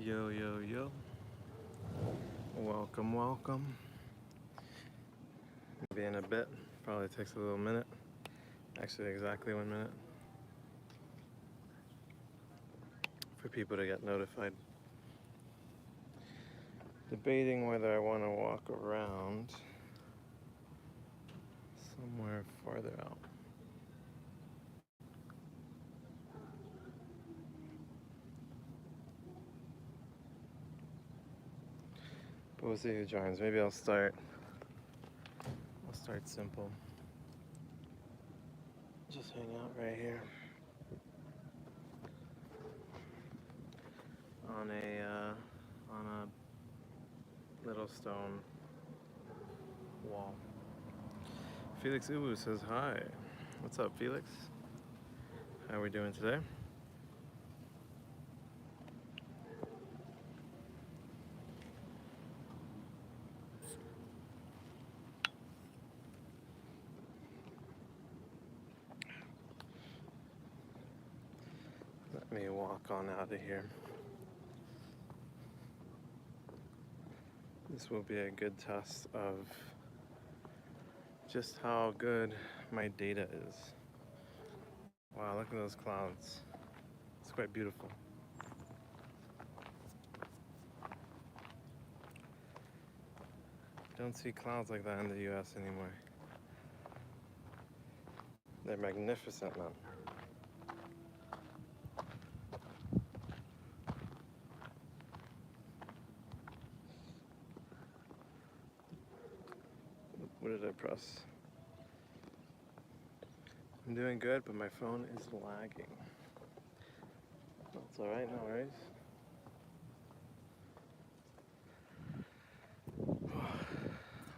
Yo, yo, yo. Welcome, welcome. Maybe in a bit. Probably takes a little minute. Actually, exactly 1 minute. For people to get notified. Debating whether I want to walk around somewhere farther out. But we'll see who joins. Maybe I'll start simple. Just hang out right here on a little stone wall. Felix Ubu says hi. What's up, Felix? How are we doing today? Let me walk on out of here. This will be a good test of just how good my data is. Wow, look at those clouds. It's quite beautiful. Don't see clouds like that in the US anymore. They're magnificent, man. What did I press? I'm doing good, but my phone is lagging. That's alright, no worries.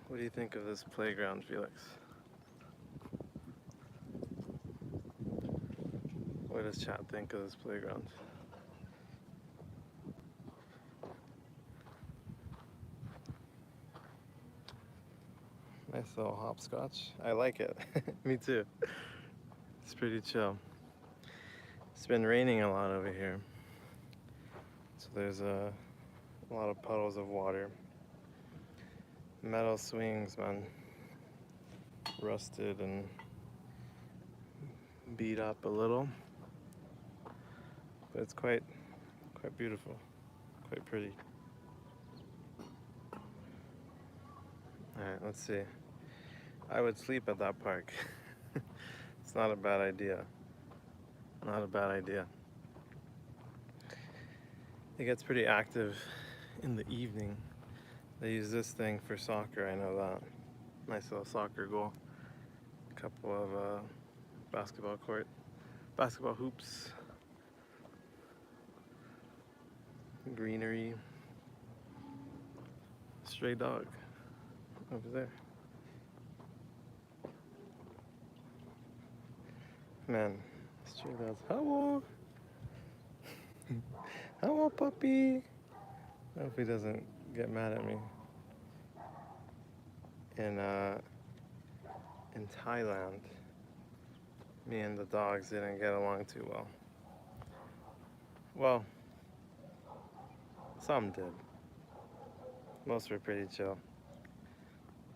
What do you think of this playground, Felix? What does chat think of this playground? Nice little hopscotch. I like it. Me too. It's pretty chill. It's been raining a lot over here. So there's a lot of puddles of water. Metal swings, man. Rusted and beat up a little. But it's quite beautiful. Quite pretty. Alright, let's see. I would sleep at that park. It's not a bad idea. Not a bad idea. It gets pretty active in the evening. They use this thing for soccer, I know that. Nice little soccer goal. A couple of basketball hoops. Greenery. Stray dog over there. Man, stray dogs. Hello! Hello, puppy! I hope he doesn't get mad at me. In Thailand, me and the dogs didn't get along too well. Well, some did. Most were pretty chill.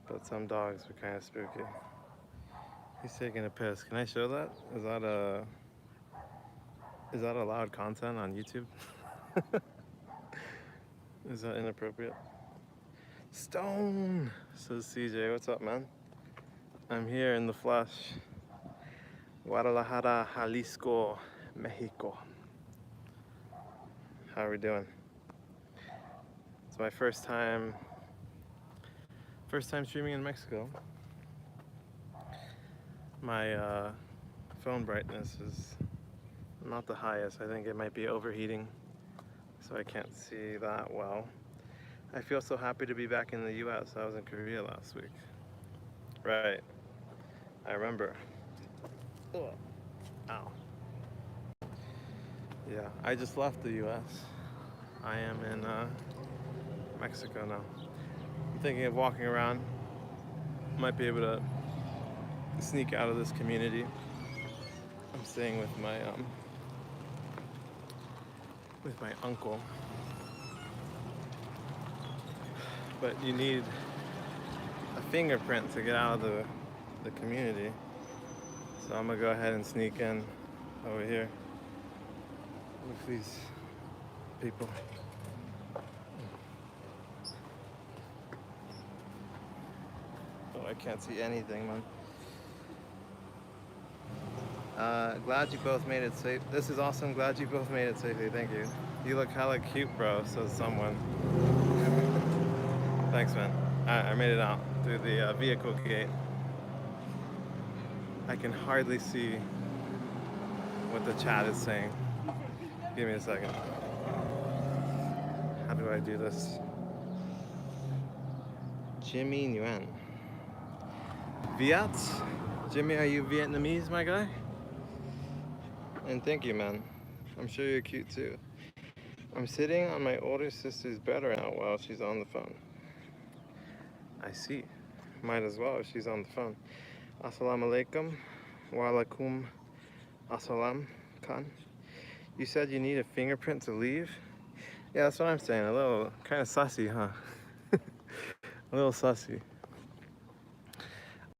But some dogs were kind of spooky. He's taking a piss. Can I show that? Is that allowed content on YouTube? Is that inappropriate? Stone! Says CJ, what's up, man? I'm here in the flesh. Guadalajara, Jalisco, Mexico. How are we doing? It's my first time streaming in Mexico. My phone brightness is not the highest. I think it might be overheating, so I can't see that well. I feel so happy to be back in the US. I was in Korea last week. Right. I remember. Ugh. Ow. Yeah, I just left the US. I am in Mexico now. I'm thinking of walking around. Might be able to sneak out of this community. I'm staying with my uncle. but you need a fingerprint to get out of the community. So I'm gonna go ahead and sneak in over here with these people. Oh, I can't see anything, man. Glad you both made it safe. This is awesome. Glad you both made it safely. Thank you. You look hella cute, bro, says someone. Thanks, man. I made it out through the vehicle gate. I can hardly see what the chat is saying. Give me a second. How do I do this? Jimmy Nguyen. Viet? Jimmy, are you Vietnamese, my guy? And thank you, man. I'm sure you're cute too. I'm sitting on my older sister's bed right now while she's on the phone. I see. Might as well if she's on the phone. Assalamu alaikum. Wa alaikum assalam, Khan. You said you need a fingerprint to leave? Yeah, that's what I'm saying. A little kind of sussy, huh? A little sussy.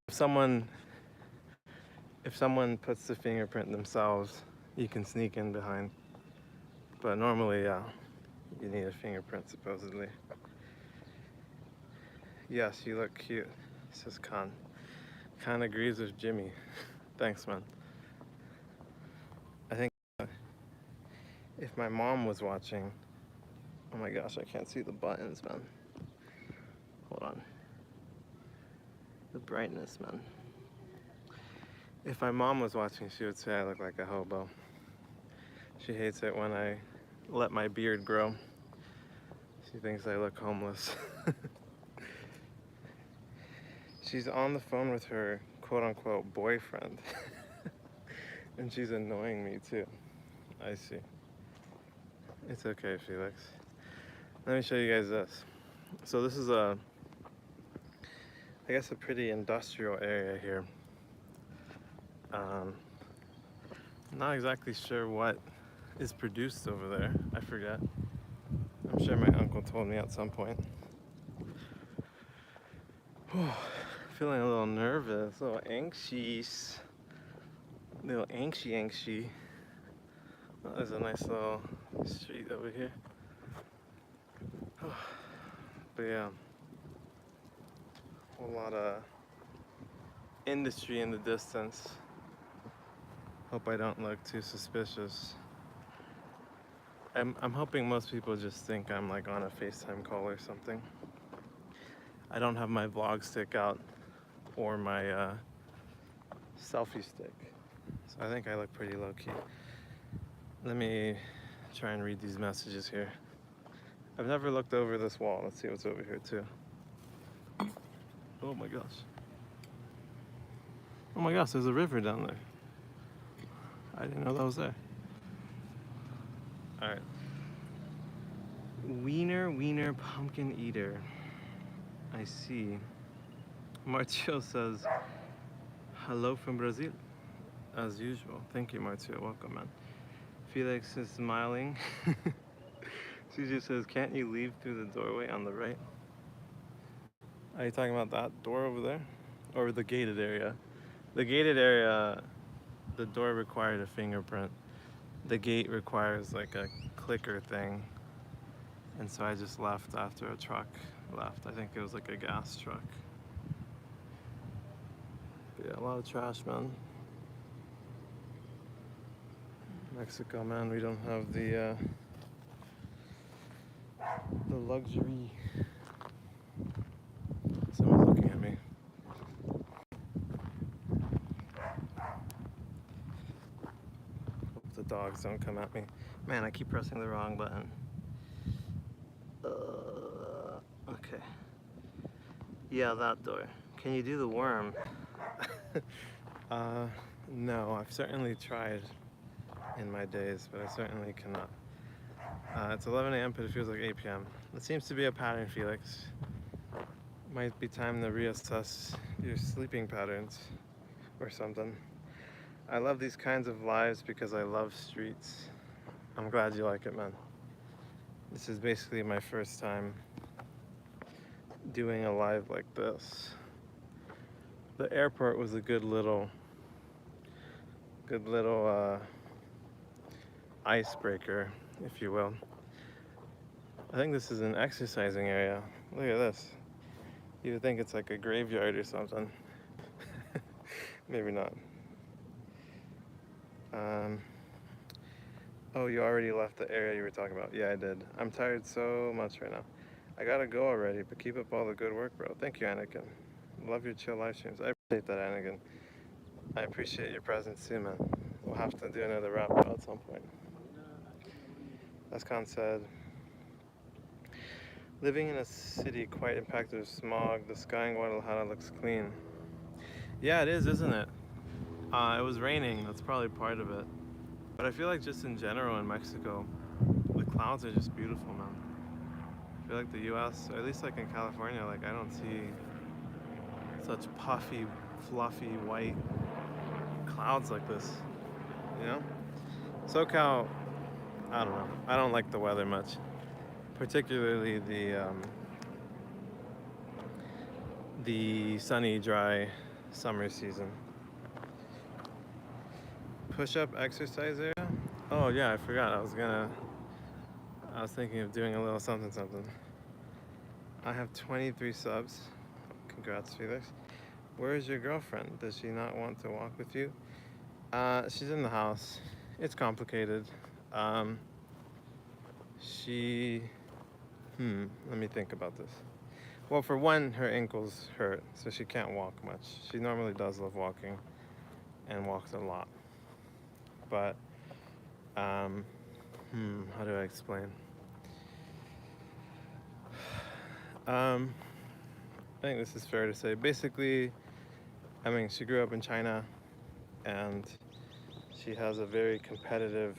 If someone puts the fingerprint themselves, you can sneak in behind. But normally, yeah, you need a fingerprint supposedly. Yes, you look cute, says Khan. Khan agrees with Jimmy. Thanks, man. I think if my mom was watching, oh my gosh, I can't see the buttons, man. Hold on. The brightness, man. If my mom was watching, she would say I look like a hobo. She hates it when I let my beard grow. She thinks I look homeless. She's on the phone with her quote-unquote boyfriend. And she's annoying me too. I see. It's okay, Felix. Let me show you guys this. So this is I guess a pretty industrial area here. Not exactly sure what is produced over there. I forget. I'm sure my uncle told me at some point. Feeling a little nervous, a little anxious. A little anxious. Oh, there's a nice little street over here. But yeah, a lot of industry in the distance. Hope I don't look too suspicious. I'm hoping most people just think I'm like on a FaceTime call or something. I don't have my vlog stick out or my selfie stick. So I think I look pretty low-key. Let me try and read these messages here. I've never looked over this wall. Let's see what's over here too. Oh my gosh. Oh my gosh, there's a river down there. I didn't know that was there. All right. Wiener pumpkin eater. I see. Marcio says, hello from Brazil. As usual. Thank you, Marcio. Welcome, man. Felix is smiling. She just says, can't you leave through the doorway on the right? Are you talking about that door over there? Or the gated area? The gated area, the door required a fingerprint. The gate requires like a clicker thing. And so I just left after a truck left. I think it was like a gas truck. But yeah, a lot of trash, man. Mexico, man, we don't have the luxury. Someone's looking at me. Hope the dogs don't come at me. Man, I keep pressing the wrong button. Okay. Yeah, that door. Can you do the worm? No, I've certainly tried in my days, but I certainly cannot. It's 11 a.m., but it feels like 8 p.m. It seems to be a pattern, Felix. Might be time to reassess your sleeping patterns or something. I love these kinds of lives because I love streets. I'm glad you like it, man. This is basically my first time doing a live like this. The airport was a good little icebreaker, if you will. I think this is an exercising area. Look at this. You would think it's like a graveyard or something. Maybe not. Oh, you already left the area you were talking about. Yeah, I did. I'm tired so much right now. I gotta go already, but keep up all the good work, bro. Thank you, Anakin. Love your chill live streams. I appreciate that, Anakin. I appreciate your presence too, man. We'll have to do another wrap up at some point. As Khan said, living in a city quite impacted with smog. The sky in Guadalajara looks clean. Yeah, it is, isn't it? It was raining. That's probably part of it. But I feel like just in general in Mexico, the clouds are just beautiful, man. I feel like the U.S., or at least like in California, like I don't see such puffy, fluffy, white clouds like this, you know? SoCal, I don't know. I don't like the weather much, particularly the sunny, dry summer season. Push-up exercise area? Oh yeah, I forgot. I was thinking of doing a little something. I have 23 subs. Congrats, Felix. Where is your girlfriend? Does she not want to walk with you? She's in the house. It's complicated. Let me think about this. Well, for one, her ankles hurt, so she can't walk much. She normally does love walking and walks a lot. But, how do I explain? I think this is fair to say. Basically, I mean, she grew up in China and she has a very competitive,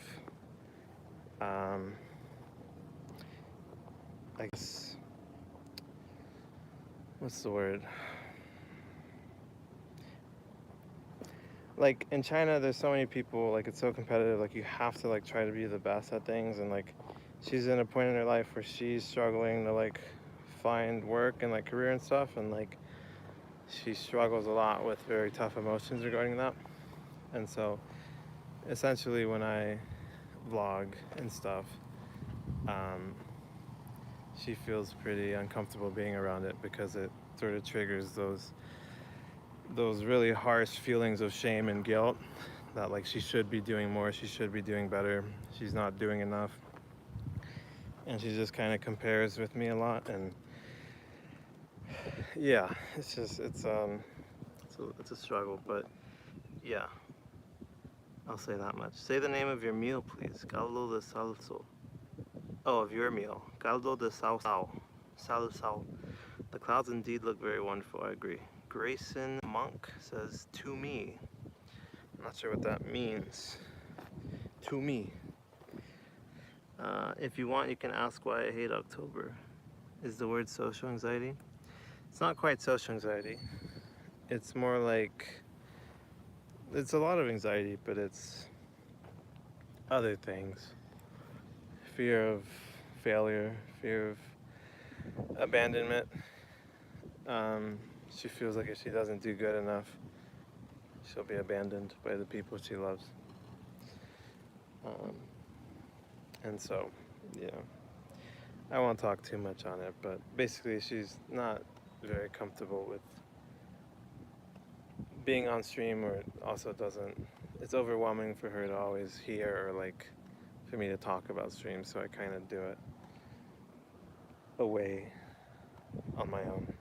I guess, what's the word? Like in China, there's so many people, like it's so competitive, like you have to like try to be the best at things, and like she's in a point in her life where she's struggling to like find work and like career and stuff, and like she struggles a lot with very tough emotions regarding that. And so essentially when I vlog and stuff, she feels pretty uncomfortable being around it because it sort of triggers those really harsh feelings of shame and guilt that like she should be doing more, she should be doing better, she's not doing enough. And she just kind of compares with me a lot, and yeah, it's a struggle, but yeah, I'll say that much. Say the name of your meal, please. Caldo de salso. Oh, of your meal. Caldo de salsao. Salsao. The clouds indeed look very wonderful, I agree. Grayson Monk says, to me. I'm not sure what that means. To me. If you want, you can ask why I hate October. Is the word social anxiety? It's not quite social anxiety. It's more like, it's a lot of anxiety, but it's other things. Fear of failure, fear of abandonment. She feels like if she doesn't do good enough, she'll be abandoned by the people she loves. And so, yeah, I won't talk too much on it, but basically she's not very comfortable with being on stream, or also it's overwhelming for her to always hear or like for me to talk about streams, so I kind of do it away on my own.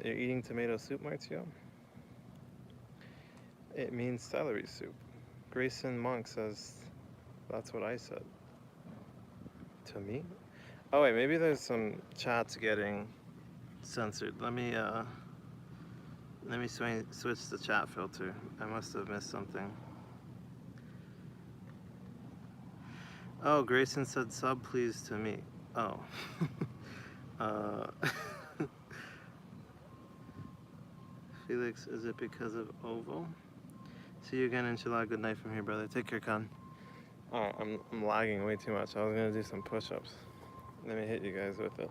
You're eating tomato soup, Martio? It means celery soup. Grayson Monk says, that's what I said. To me? Oh wait, maybe there's some chats getting censored. Let me switch the chat filter. I must have missed something. Oh, Grayson said sub please to me. Oh. Felix, is it because of Ovo? See you again, inshallah. Good night from here, brother. Take care, Khan. Alright, I'm lagging way too much. I was gonna do some push-ups. Let me hit you guys with it.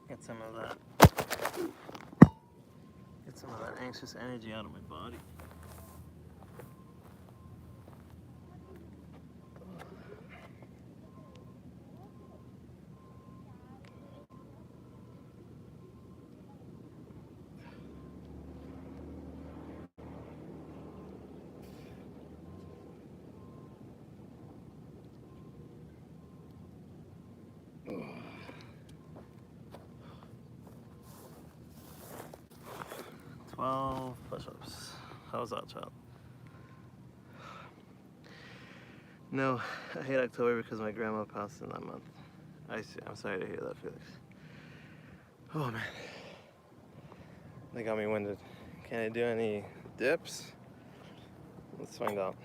Get some of that. Get some of that anxious energy out of my body. Ugh. 12 push-ups. How's that, child? No, I hate October because my grandma passed in that month. I see. I'm sorry to hear that, Felix. Oh man, they got me winded. Can I do any dips? Let's find out.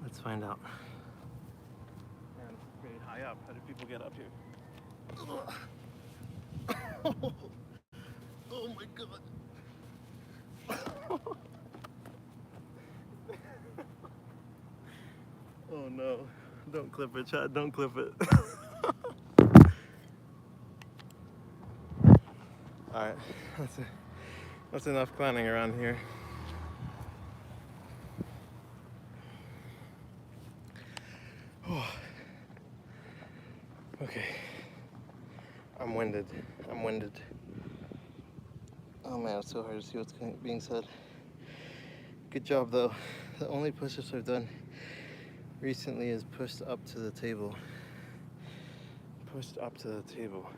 Let's find out. Man, it's pretty high up. How do people get up here? Oh my god. Oh no. Don't clip it, Chad. Don't clip it. Alright. That's enough clowning around here. Oh. Okay. I'm winded. Oh man, it's so hard to see what's being said. Good job though. The only push-ups I've done recently is pushed up to the table. Pushed up to the table.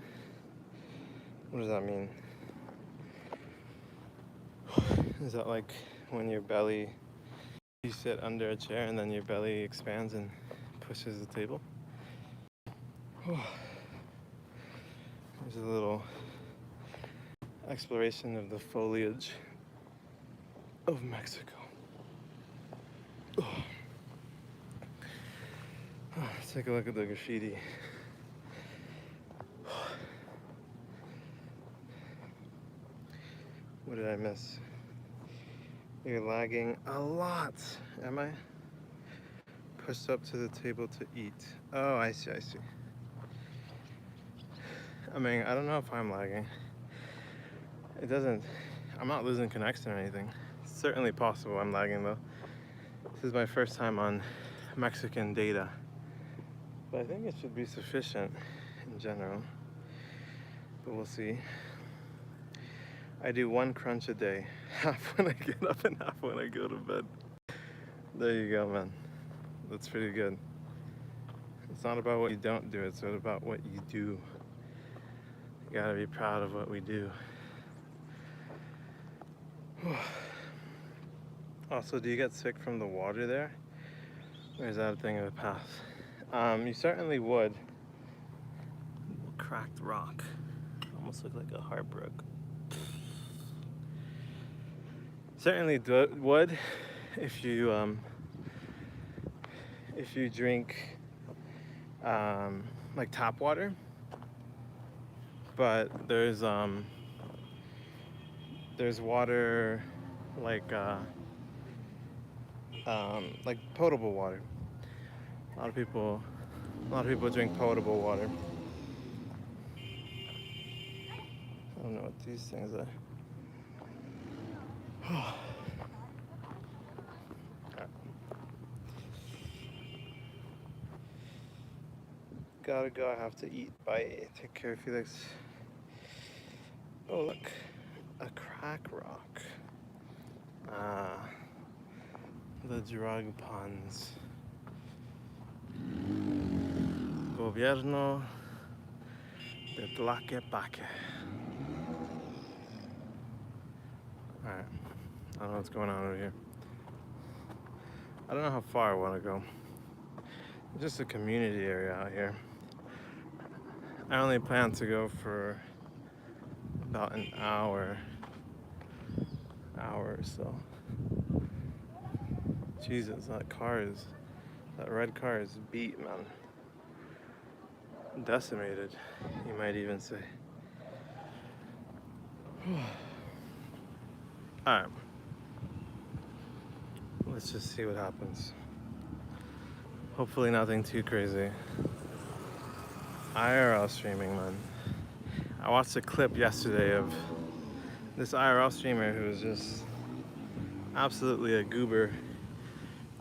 What does that mean? Is that like when your belly, you sit under a chair and then your belly expands and pushes the table? There's a little exploration of the foliage of Mexico. Let's take a look at the graffiti. What did I miss? You're lagging a lot. Am I? Pushed up to the table to eat. Oh, I see. I mean, I don't know if I'm lagging. I'm not losing connection or anything. It's certainly possible I'm lagging though. This is my first time on Mexican data. But I think it should be sufficient in general. But we'll see. I do 1 crunch a day. Half when I get up and half when I go to bed. There you go, man. That's pretty good. It's not about what you don't do, it's about what you do. You gotta be proud of what we do. Also, do you get sick from the water there? Or is that a thing of the past? You certainly would. Cracked rock. Almost look like a heart broke. Certainly would if you drink like tap water. But there's water like potable water. A lot of people drink potable water. I don't know what these things are. Gotta go, I have to eat. Bye. Take care, Felix. Oh look, a crack rock. The drug puns. Gobierno de Tlaquepaque. Alright, I don't know what's going on over here. I don't know how far I want to go. It's just a community area out here. I only plan to go for about an hour or so. Jesus, that red car is beat, man. Decimated, you might even say. Alright. Let's just see what happens. Hopefully nothing too crazy. IRL streaming, man. I watched a clip yesterday of this IRL streamer who was just absolutely a goober.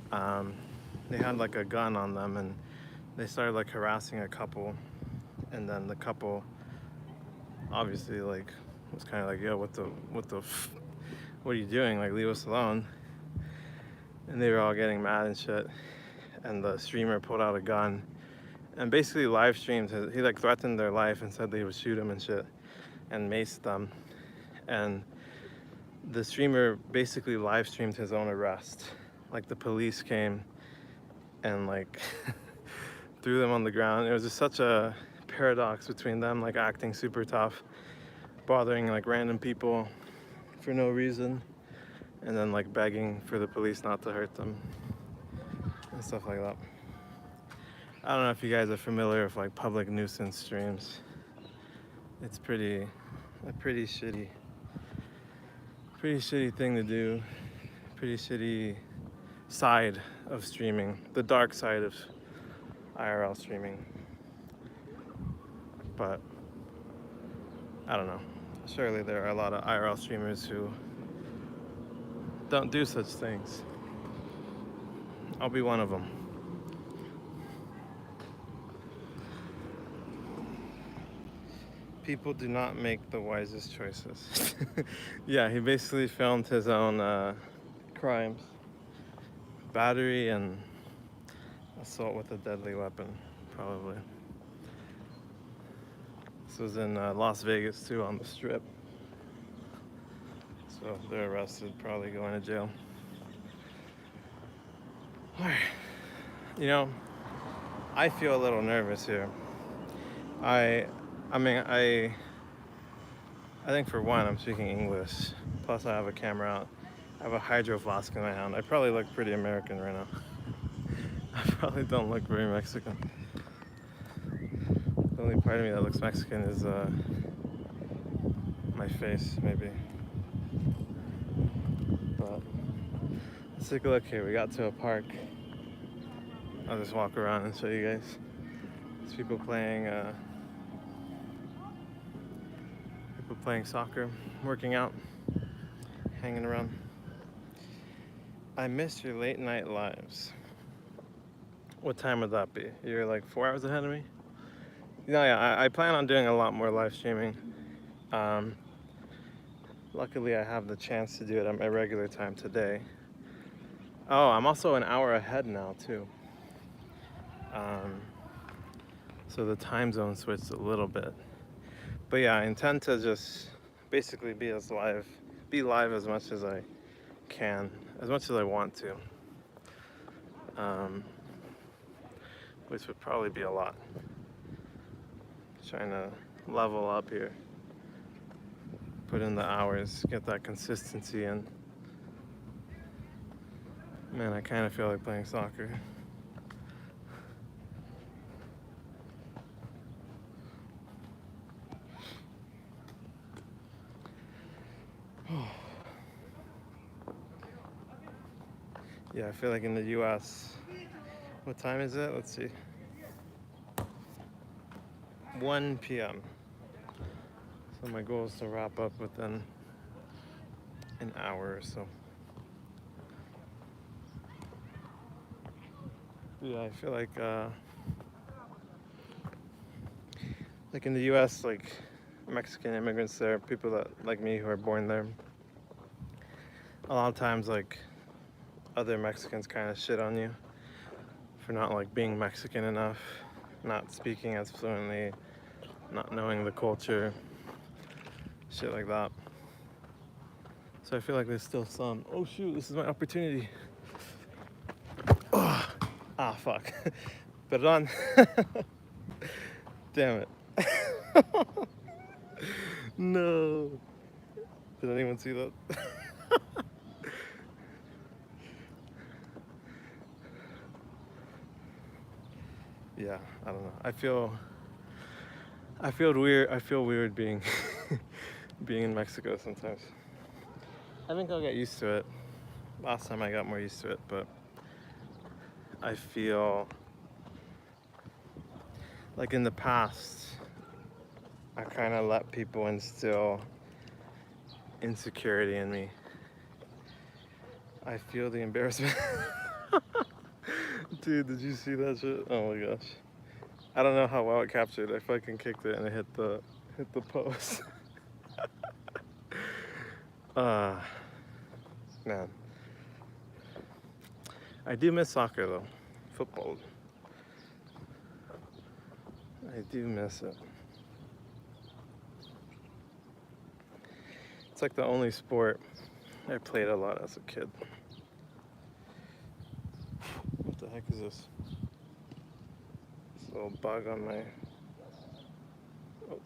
They had like a gun on them and they started like harassing a couple, and then the couple obviously like was kind of like, yo, what are you doing? Like, leave us alone. And they were all getting mad and shit. And the streamer pulled out a gun and basically live streamed he like threatened their life and said they would shoot him and shit and maced them. And the streamer basically live streamed his own arrest. Like, the police came and like threw them on the ground. It was just such a paradox between them like acting super tough, bothering like random people for no reason, and then like begging for the police not to hurt them and stuff like that. I don't know if you guys are familiar with like public nuisance streams. It's a pretty shitty thing to do. Pretty shitty side of streaming, the dark side of IRL streaming. But I don't know. Surely there are a lot of IRL streamers who don't do such things. I'll be one of them. People do not make the wisest choices. Yeah, he basically filmed his own crimes. Battery and assault with a deadly weapon, probably. This was in Las Vegas too, on the Strip. So they're arrested, probably going to jail. Alright. You know, I feel a little nervous here. I think for one, I'm speaking English. Plus I have a camera out. I have a hydro flask in my hand. I probably look pretty American right now. I probably don't look very Mexican. The only part of me that looks Mexican is my face, maybe. But let's take a look here. We got to a park. I'll just walk around and show you guys. There's people playing soccer, working out, hanging around. I missed your late night lives. What time would that be? You're like 4 hours ahead of me? No, yeah, I plan on doing a lot more live streaming. Luckily, I have the chance to do it at my regular time today. Oh, I'm also an hour ahead now, too. So the time zone switched a little bit. But yeah, I intend to just basically be live as much as I can, as much as I want to. Which would probably be a lot. Trying to level up here. Put in the hours, get that consistency in. Man, I kind of feel like playing soccer. Yeah, I feel like in the US, what time is it? Let's see. 1 p.m. So my goal is to wrap up within an hour or so. Yeah, I feel like in the US, like Mexican immigrants there, people that like me who are born there, a lot of times like other Mexicans kind of shit on you for not like being Mexican enough, not speaking as fluently, not knowing the culture, shit like that. So I feel like there's still some, oh shoot, this is my opportunity. Oh, ah, fuck. Put it on. Damn it. No. Did anyone see that? Yeah, I don't know. I feel weird being being in Mexico sometimes. I think I'll get used to it. Last time I got more used to it, but I feel like in the past, I kind of let people instill insecurity in me. I feel the embarrassment. Dude, did you see that shit? Oh my gosh. I don't know how well it captured. I fucking kicked it and it hit the post. Man. I do miss soccer though. Football. I do miss it. It's like the only sport I played a lot as a kid. What the heck is this? This little bug on my... Oh,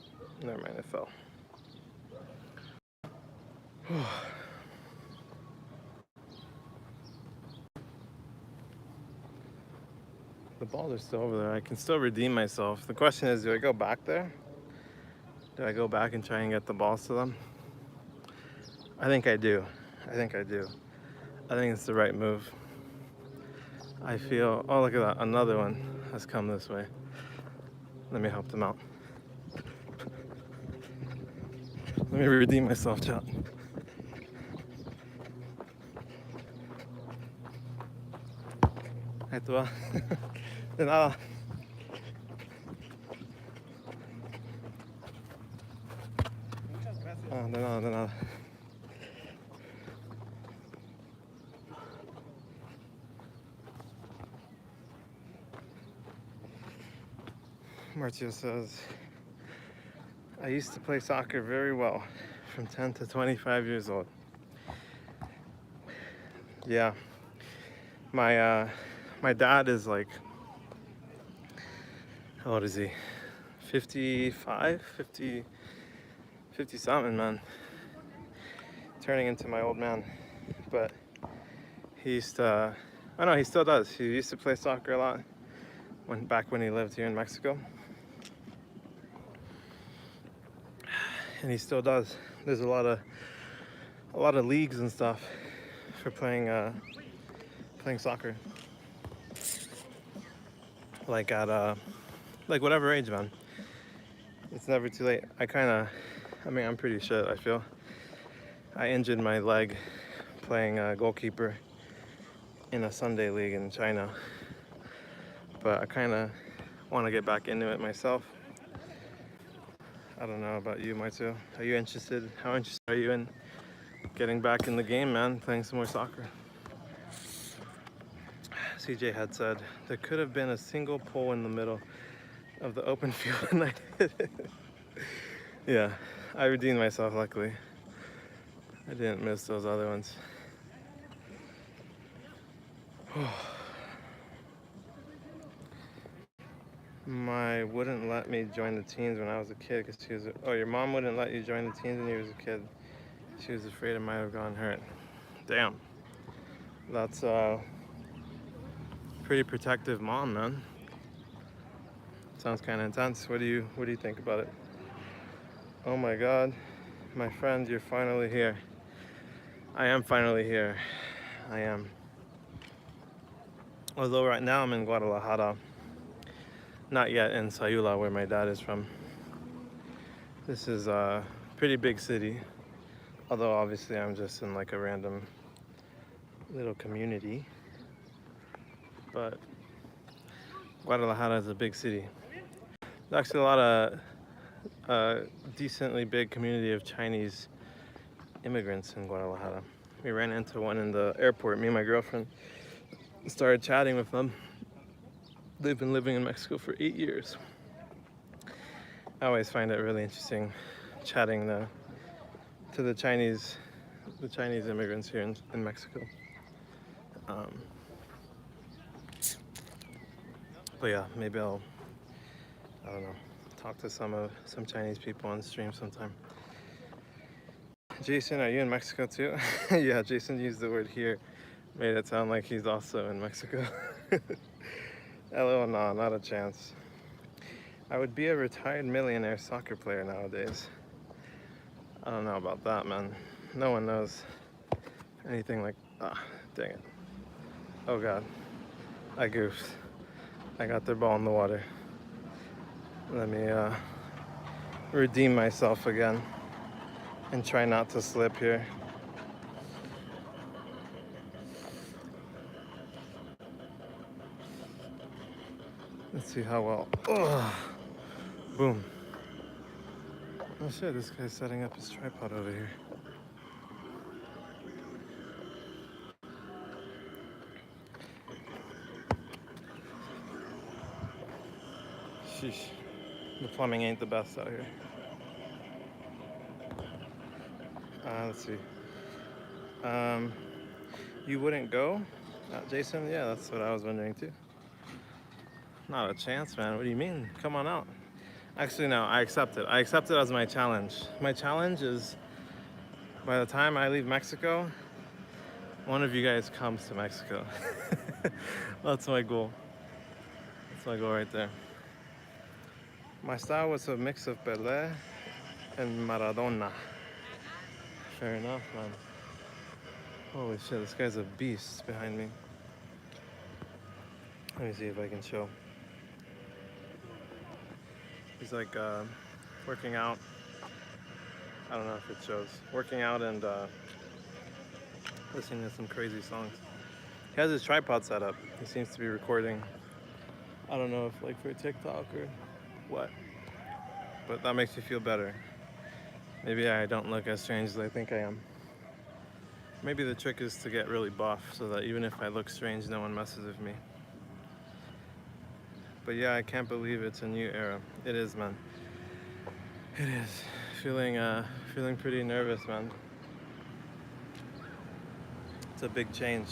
never mind, it fell. The balls are still over there. I can still redeem myself. The question is, do I go back there? Do I go back and try and get the balls to them? I think I do. I think it's the right move. I feel, oh look at that, another one has come this way. Let me help them out. Let me redeem myself, chat. Ahí tú vas. De nada. Ah, de nada, de nada. Marcio says, I used to play soccer very well from 10 to 25 years old. Yeah. My dad is like, how old is he? 55, 50 something, man. Turning into my old man. But he used to, oh no, he still does. He used to play soccer a lot back when he lived here in Mexico. And he still does. There's a lot of leagues and stuff for playing soccer. Like at like whatever age, man. It's never too late. I'm pretty shit, I feel. I injured my leg playing goalkeeper in a Sunday league in China. But I kind of want to get back into it myself. I don't know about you, Martu. Are you interested? How interested are you in getting back in the game, man? Playing some more soccer? CJ had said, there could have been a single pole in the middle of the open field and I did it. Yeah, I redeemed myself, luckily. I didn't miss those other ones. My wouldn't let me join the teens when I was a kid because she was, oh, your mom wouldn't let you join the teens when you was a kid. She was afraid I might have gotten hurt. Damn. That's pretty protective mom, man. Sounds kind of intense. What do you think about it? Oh my God, my friend, you're finally here. I am finally here. I am. Although right now I'm in Guadalajara. Not yet in Sayula, where my dad is from. This is a pretty big city. Although obviously I'm just in like a random little community. But Guadalajara is a big city. There's actually a lot of decently big community of Chinese immigrants in Guadalajara. We ran into one in the airport, me and my girlfriend started chatting with them. They've been living in Mexico for 8 years. I always find it really interesting chatting to the Chinese immigrants here in Mexico. But yeah, maybe I don't know, talk to some Chinese people on stream sometime. Jason, are you in Mexico too? Yeah, Jason used the word here, made it sound like he's also in Mexico. LOL, no, not a chance. I would be a retired millionaire soccer player nowadays. I don't know about that, man. No one knows anything like, dang it. Oh God, I goofed. I got their ball in the water. Let me redeem myself again and try not to slip here. Let's see how well. Ugh. Boom. Oh shit, this guy's setting up his tripod over here. Sheesh. The plumbing ain't the best out here. Let's see. You wouldn't go? Jason? Yeah, that's what I was wondering too. Not a chance, man. What do you mean? Come on out. Actually, no, I accept it. I accept it as my challenge. My challenge is by the time I leave Mexico, one of you guys comes to Mexico. That's my goal. That's my goal right there. My style was a mix of Pelé and Maradona. Fair enough, man. Holy shit, this guy's a beast behind me. Let me see if I can show. He's like working out. I don't know if it shows. Working out and listening to some crazy songs. He has his tripod set up. He seems to be recording. I don't know if like for TikTok or what. But that makes me feel better. Maybe I don't look as strange as I think I am. Maybe the trick is to get really buff so that even if I look strange, no one messes with me. But yeah, I can't believe it's a new era. It is, man. It is. Feeling pretty nervous, man. It's a big change.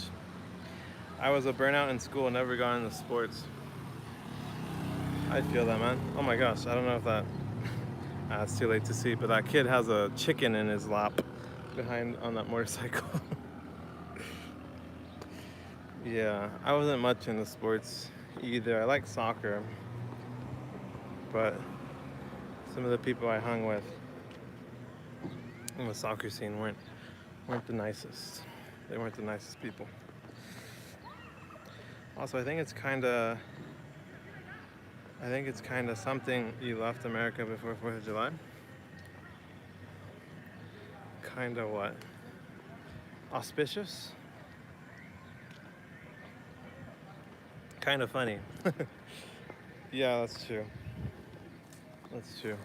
I was a burnout in school, never got into sports. I feel that, man. Oh my gosh, I don't know if that... it's too late to see, but that kid has a chicken in his lap behind on that motorcycle. Yeah, I wasn't much into sports either. I like soccer, but some of the people I hung with in the soccer scene weren't the nicest. They weren't the nicest people. Also, I think it's kind of something you left America before 4th of July. Kind of what? Auspicious? Kind of funny. Yeah, that's true. That's true.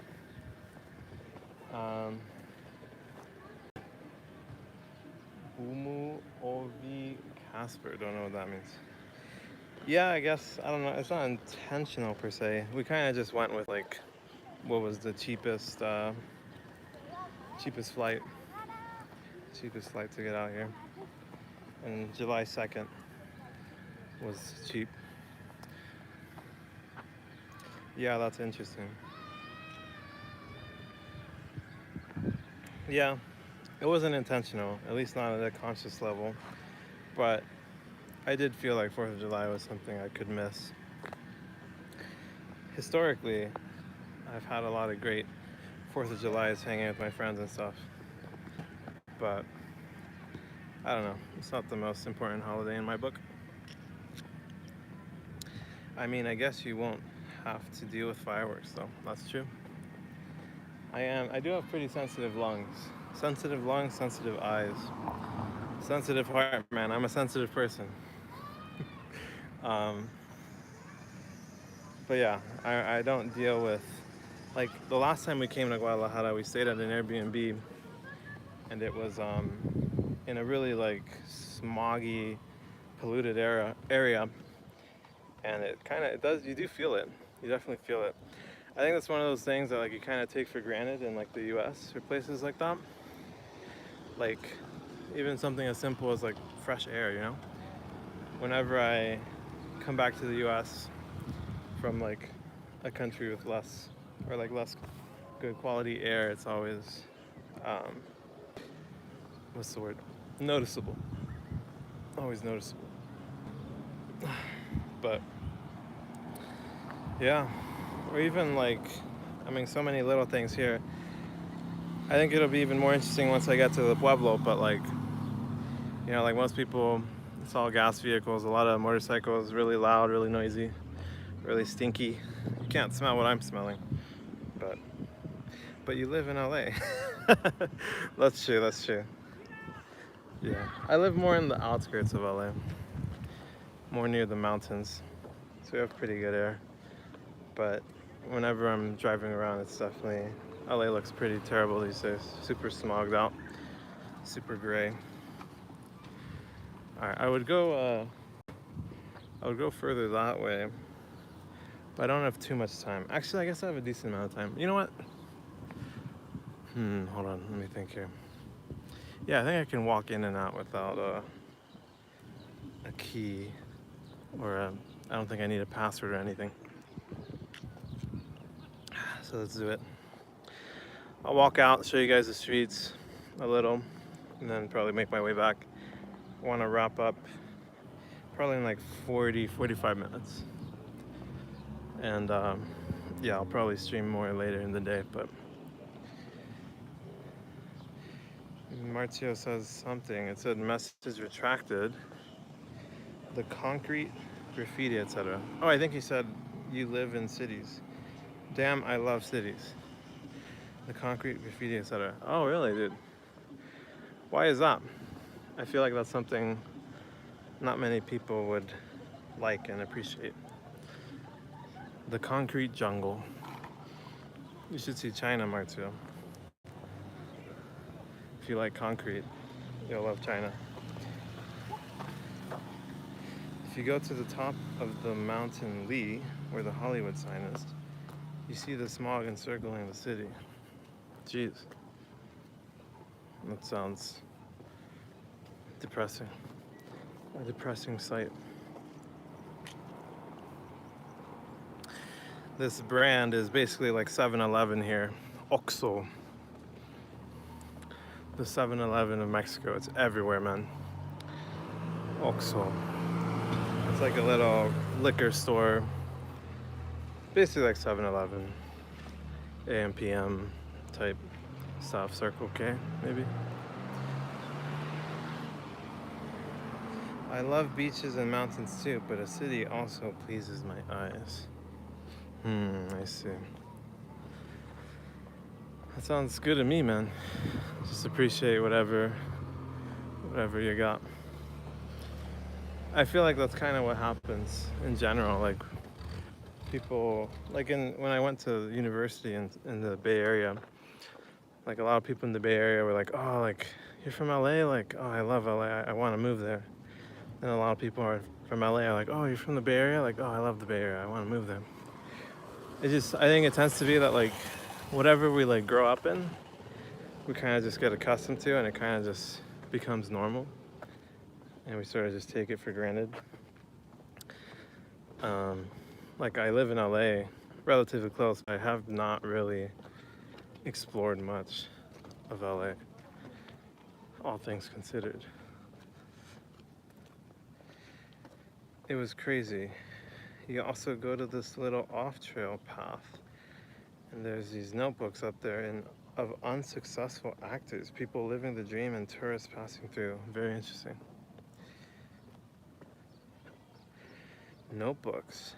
Umu Ovi Casper, don't know what that means. Yeah, I guess, I don't know, it's not intentional per se. We kind of just went with like, what was the cheapest flight to get out here. And July 2nd was cheap. Yeah, that's interesting. Yeah, it wasn't intentional, at least not at a conscious level, but I did feel like 4th of July was something I could miss. Historically, I've had a lot of great 4th of Julys hanging with my friends and stuff, but I don't know, it's not the most important holiday in my book. I mean, I guess you won't have to deal with fireworks though, that's true. I do have pretty sensitive lungs. Sensitive lungs, sensitive eyes. Sensitive heart, man. I'm a sensitive person. But yeah, I don't deal with, like the last time we came to Guadalajara, we stayed at an Airbnb and it was in a really like smoggy, polluted area. And you do feel it. You definitely feel it. I think that's one of those things that like you kind of take for granted in like the US or places like that. Like even something as simple as like fresh air, you know? Whenever I come back to the US from like a country with less good quality air, it's always, what's the word? Noticeable. Always noticeable. But yeah. Or even like, I mean, so many little things here. I think it'll be even more interesting once I get to the Pueblo, but like, you know, like most people, it's all gas vehicles, a lot of motorcycles, really loud, really noisy. really stinky. You can't smell what I'm smelling, but you live in LA. That's true, that's true. Yeah, I live more in the outskirts of LA, more near the mountains, so we have pretty good air. But whenever I'm driving around, it's definitely, LA looks pretty terrible these days. Super smogged out, super gray. All right, I would go further that way, but I don't have too much time. Actually, I guess I have a decent amount of time. You know what? Hold on, let me think here. Yeah, I think I can walk in and out without a key, or I don't think I need a password or anything. So let's do it. I'll walk out, show you guys the streets a little, and then probably make my way back. I want to wrap up probably in like 45 minutes. And yeah, I'll probably stream more later in the day, but Martio says something. It said message retracted. The concrete, graffiti, etc. Oh, I think he said you live in cities. Damn, I love cities. The concrete, graffiti, etc. Oh, really, dude? Why is that? I feel like that's something not many people would like and appreciate. The concrete jungle. You should see China, Martio. If you like concrete, you'll love China. If you go to the top of the mountain Lee, where the Hollywood sign is, you see the smog encircling the city. Jeez. That sounds depressing. A depressing sight. This brand is basically like 7-Eleven here. Oxxo. The 7-Eleven of Mexico. It's everywhere, man. Oxxo. It's like a little liquor store. Basically like 7-Eleven. AM, PM type stuff. Circle K, maybe. I love beaches and mountains too, but a city also pleases my eyes. I see. That sounds good to me, man. Just appreciate whatever you got. I feel like that's kind of what happens in general. Like people, like when I went to university in the Bay Area, like a lot of people in the Bay Area were like, oh, like you're from LA? Like, oh, I love LA. I want to move there. And a lot of people are from LA are like, oh, you're from the Bay Area? Like, oh, I love the Bay Area. I want to move there. I think it tends to be that like whatever we like grow up in, we kind of just get accustomed to, and it kind of just becomes normal, and we sort of just take it for granted. Like I live in LA, relatively close. I have not really explored much of LA, all things considered. It was crazy. You also go to this little off-trail path, and there's these notebooks up there of unsuccessful actors, people living the dream and tourists passing through. Very interesting. Notebooks.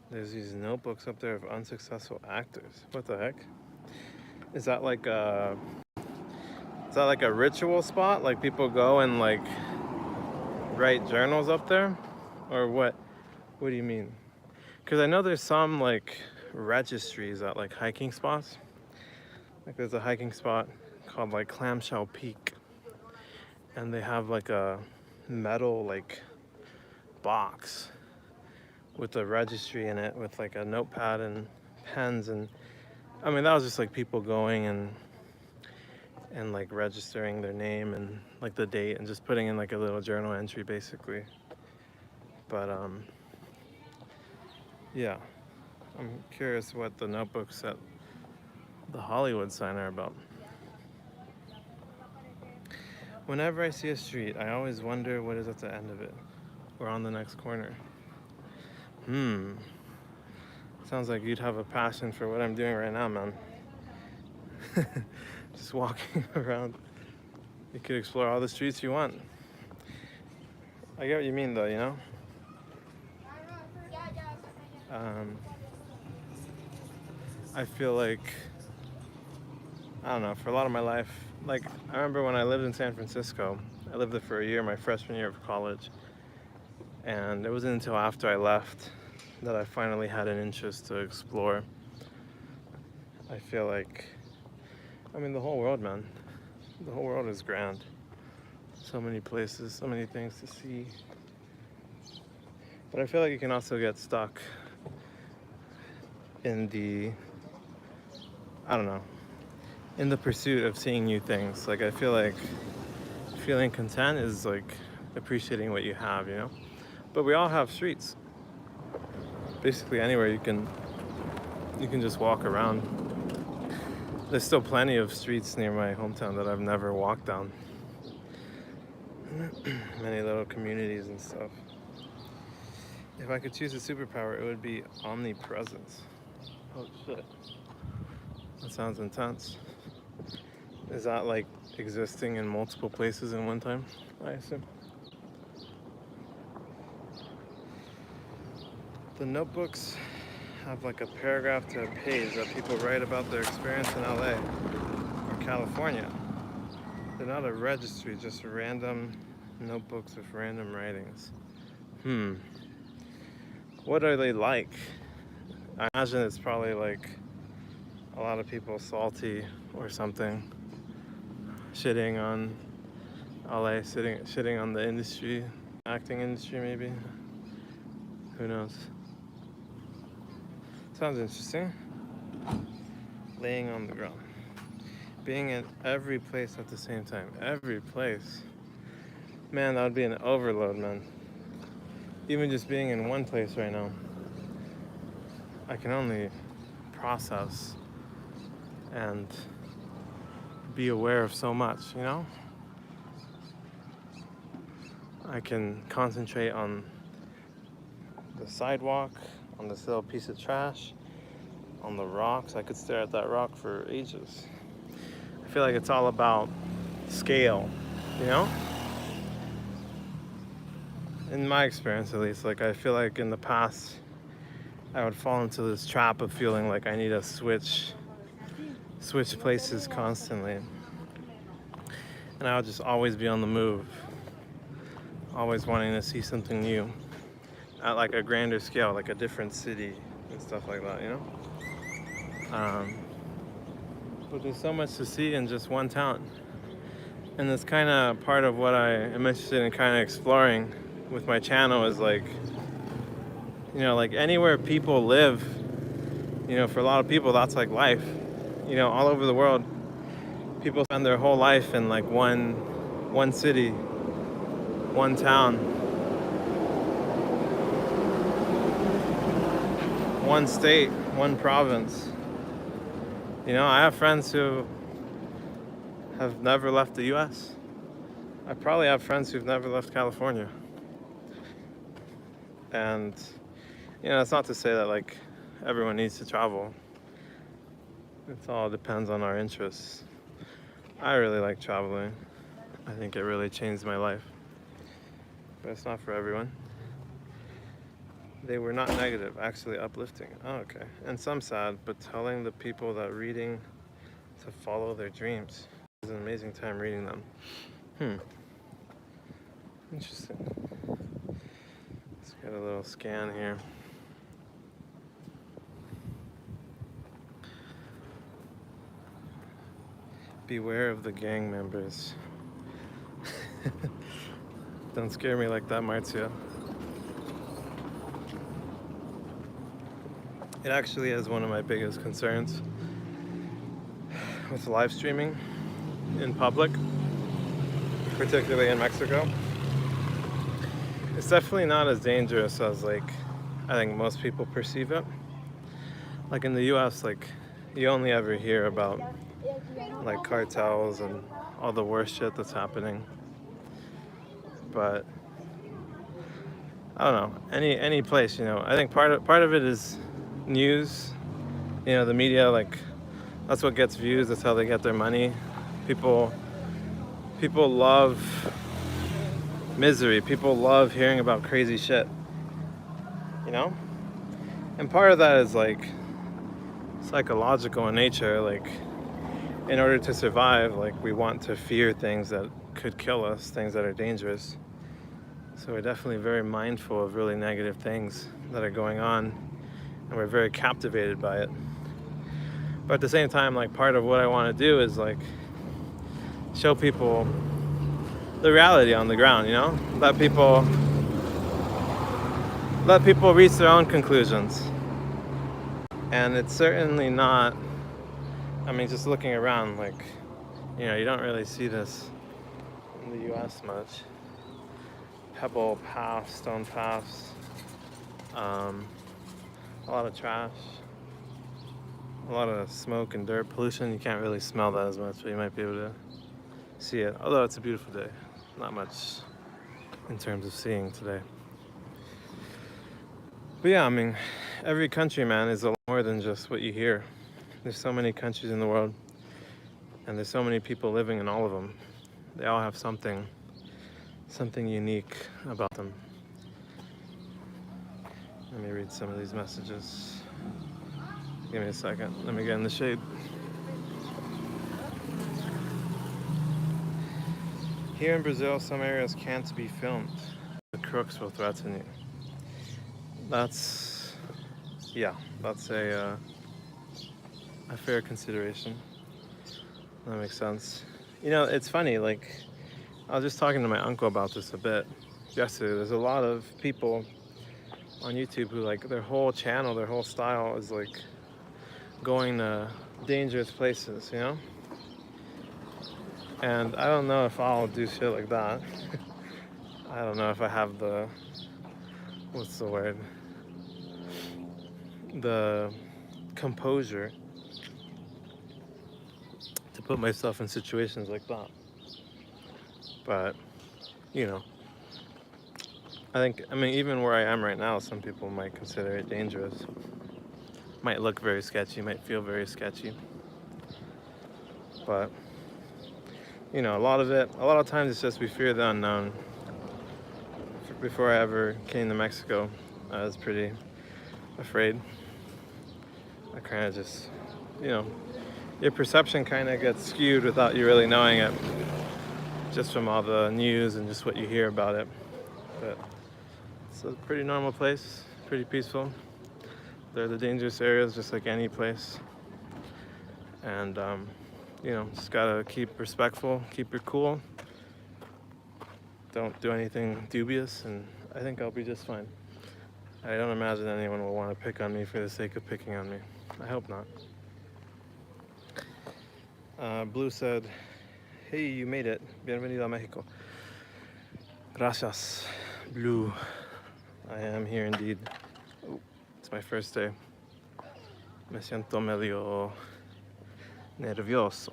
There's these notebooks up there of unsuccessful actors. What the heck? Is that like a ritual spot? Like people go and like write journals up there? Or what? What do you mean? Because I know there's some like registries at like hiking spots. Like there's a hiking spot called like Clamshell Peak, and they have like a metal like box with a registry in it with like a notepad and pens, and I mean that was just like people going and like registering their name and like the date and just putting in like a little journal entry basically. But yeah, I'm curious what the notebooks at the Hollywood sign are about. Whenever I see a street, I always wonder what is at the end of it or on the next corner. Sounds like you'd have a passion for what I'm doing right now, man. Just walking around. You could explore all the streets you want. I get what you mean though, you know? Um, I feel like, I don't know, for a lot of my life, like I remember when I lived in San Francisco, I lived there for a year, my freshman year of college, and it wasn't until after I left that I finally had an interest to explore. I feel like, I mean, the whole world, man. The whole world is grand. So many places, so many things to see. But I feel like you can also get stuck in the, I don't know, in the pursuit of seeing new things. Like I feel like feeling content is like appreciating what you have, you know? But we all have streets. Basically anywhere you can just walk around. There's still plenty of streets near my hometown that I've never walked down. Many little communities and stuff. If I could choose a superpower, it would be omnipresence. Oh shit. That sounds intense. Is that like existing in multiple places in one time, I assume? The notebooks have like a paragraph to a page that people write about their experience in LA or California. They're not a registry, just random notebooks with random writings. What are they like? I imagine it's probably like a lot of people salty or something, shitting on LA, shitting on the industry, acting industry maybe. Who knows? Sounds interesting. Laying on the ground. Being in every place at the same time. Every place. Man, that would be an overload, man. Even just being in one place right now, I can only process and be aware of so much, you know? I can concentrate on the sidewalk, on this little piece of trash, on the rocks. I could stare at that rock for ages. I feel like it's all about scale, you know? In my experience, at least, like I feel like in the past, I would fall into this trap of feeling like I need to switch places constantly. And I would just always be on the move, always wanting to see something new at like a grander scale, like a different city and stuff like that, you know? But there's so much to see in just one town. And that's kind of part of what I am interested in kind of exploring with my channel is like, you know, like anywhere people live, you know, for a lot of people, that's like life. You know, all over the world, people spend their whole life in like one city, one town, one state, one province. You know, I have friends who have never left the US. I probably have friends who've never left California. And, you know, it's not to say that like everyone needs to travel. It all depends on our interests. I really like traveling. I think it really changed my life. But it's not for everyone. They were not negative, actually uplifting. Oh, okay. And some sad, but telling the people that reading to follow their dreams. It was an amazing time reading them. Interesting. Let's get a little scan here. Beware of the gang members. Don't scare me like that, Marcia. It actually is one of my biggest concerns with live streaming in public, particularly in Mexico. It's definitely not as dangerous as like I think most people perceive it. Like in the US, like you only ever hear about like cartels and all the worst shit that's happening. But I don't know, any place, you know. I think part of it is news. You know, the media, like that's what gets views, that's how they get their money. People love misery. People love hearing about crazy shit. You know? And part of that is like psychological in nature. Like, in order to survive, like, we want to fear things that could kill us, things that are dangerous. So we're definitely very mindful of really negative things that are going on, and we're very captivated by it. But at the same time, like, part of what I want to do is like show people the reality on the ground, you know? Let people reach their own conclusions. And it's certainly not, I mean, just looking around, like, you know, you don't really see this in the US much. Pebble paths, stone paths, a lot of trash, a lot of smoke and dirt pollution. You can't really smell that as much, but you might be able to see it. Although it's a beautiful day, not much in terms of seeing today. But yeah, I mean, every country, man, is a lot more than just what you hear. There's so many countries in the world, and there's so many people living in all of them. They all have something unique about them. Let me read some of these messages. Give me a second. Let me get in the shade. Here in Brazil, some areas can't be filmed. The crooks will threaten you. That's a fair consideration. That makes sense. You know, it's funny, like, I was just talking to my uncle about this a bit yesterday. There's a lot of people on YouTube who, like, their whole channel, their whole style is like going to dangerous places, you know? And I don't know if I'll do shit like that. I don't know if I have the, what's the word? The composure to put myself in situations like that. But, you know, I mean, even where I am right now, some people might consider it dangerous. Might look very sketchy, might feel very sketchy. But, you know, a lot of times it's just we fear the unknown. Before I ever came to Mexico, I was pretty afraid. I kind of just, you know, your perception kind of gets skewed without you really knowing it, just from all the news and just what you hear about it. But it's a pretty normal place, pretty peaceful. There are the dangerous areas just like any place. And, you know, just gotta keep respectful, keep your cool. Don't do anything dubious, and I think I'll be just fine. I don't imagine anyone will want to pick on me for the sake of picking on me. I hope not. Blue said, hey, you made it. Bienvenido a Mexico. Gracias, Blue. I am here indeed. Oh, it's my first day. Me siento medio nervioso.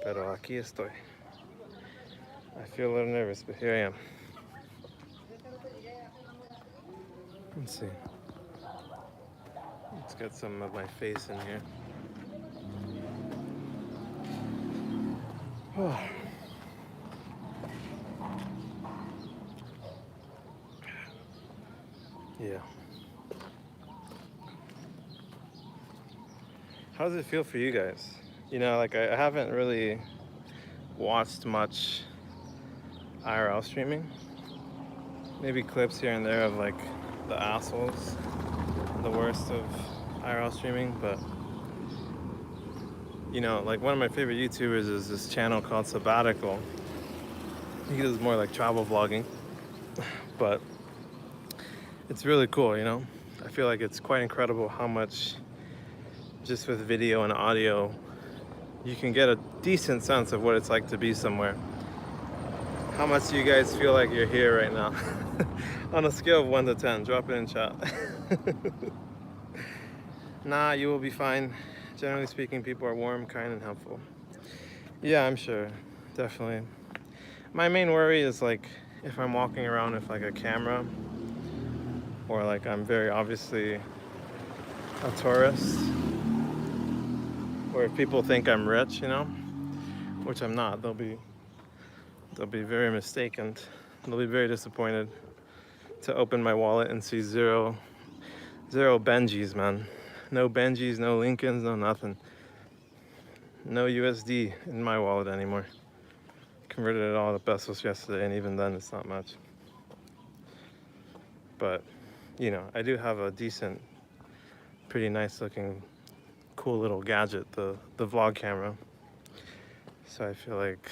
Pero aquí estoy. I feel a little nervous, but here I am. Let's see. Let's get some of my face in here. Oh. Yeah. How does it feel for you guys? You know, like, I haven't really watched much IRL streaming. Maybe clips here and there of like the assholes, the worst of IRL streaming, but you know, like, one of my favorite YouTubers is this channel called Sabbatical. He does more like travel vlogging, but it's really cool, you know? I feel like it's quite incredible how much, just with video and audio, you can get a decent sense of what it's like to be somewhere. How much do you guys feel like you're here right now? On a scale of 1 to 10, drop it in chat. Nah, you will be fine. Generally speaking, people are warm, kind, and helpful. Yeah, I'm sure. Definitely. My main worry is, like, if I'm walking around with like a camera, or like I'm very obviously a tourist, or if people think I'm rich, you know, which I'm not, they'll be very mistaken. They'll be very disappointed to open my wallet and see zero Zero Benjis, man. No Benjis, no Lincolns, no nothing. No USD in my wallet anymore. Converted it all to pesos yesterday, and even then it's not much. But, you know, I do have a decent, pretty nice looking, cool little gadget, the vlog camera. So I feel like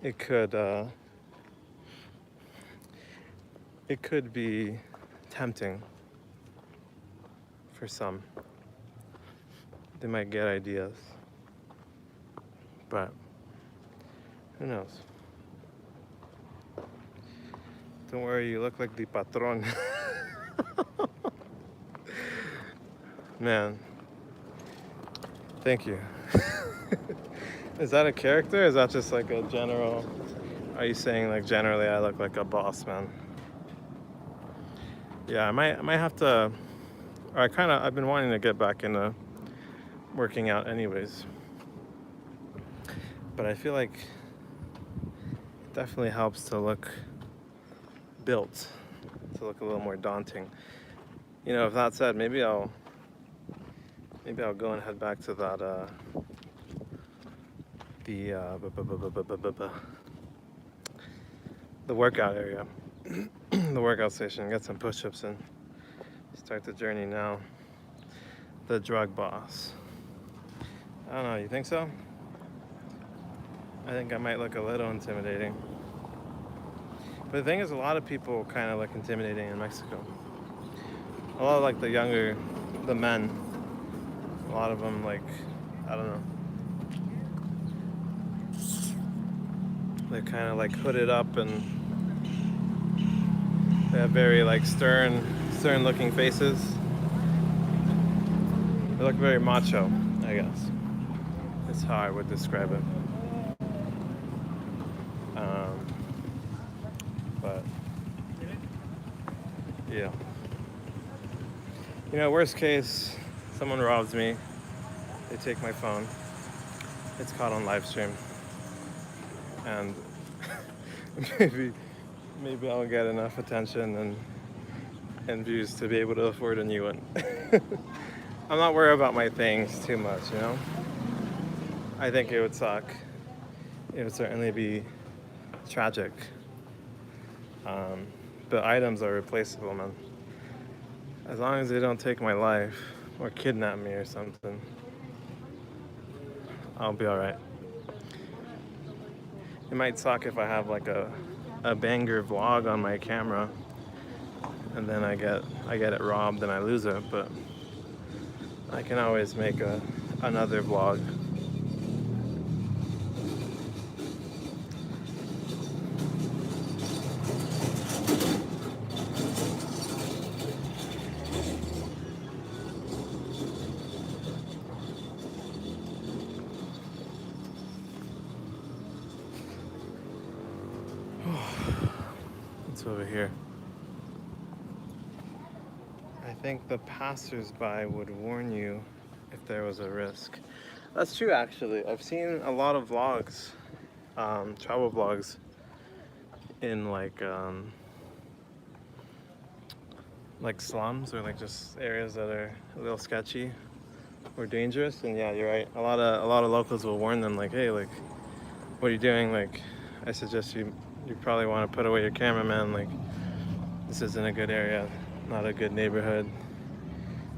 it could be tempting for some. They might get ideas, but who knows? Don't worry, you look like the patron. Man, thank you. Is that a character? Or is that just like a general? Are you saying like generally I look like a boss man? Yeah, I might have to. Or I've been wanting to get back into working out anyways. But I feel like it definitely helps to look built, to look a little more daunting. You know, if that said, maybe I'll go and head back to that the workout area, the workout station, get some push-ups and start the journey now. The drug boss. I don't know, you think so? I think I might look a little intimidating. But the thing is, a lot of people kind of look intimidating in Mexico. A lot of like the men, a lot of them like, I don't know. They're kind of like hooded up and they have very like stern looking faces. They look very macho, I guess. That's how I would describe it. But yeah. You know, worst case, someone robs me, they take my phone, it's caught on live stream, and maybe I'll get enough attention and views to be able to afford a new one. I'm not worried about my things too much, you know? I think it would suck. It would certainly be tragic. But items are replaceable, man. As long as they don't take my life or kidnap me or something, I'll be alright. It might suck if I have like a banger vlog on my camera and then I get it robbed and I lose it, but I can always make another vlog. It's over here. I think the passersby would warn you if there was a risk. That's true, actually. I've seen a lot of vlogs, travel vlogs, in like slums or like just areas that are a little sketchy or dangerous. And yeah, you're right. A lot of locals will warn them, like, hey, like, what are you doing? Like, I suggest you probably want to put away your camera, man. Like, this isn't a good area, not a good neighborhood.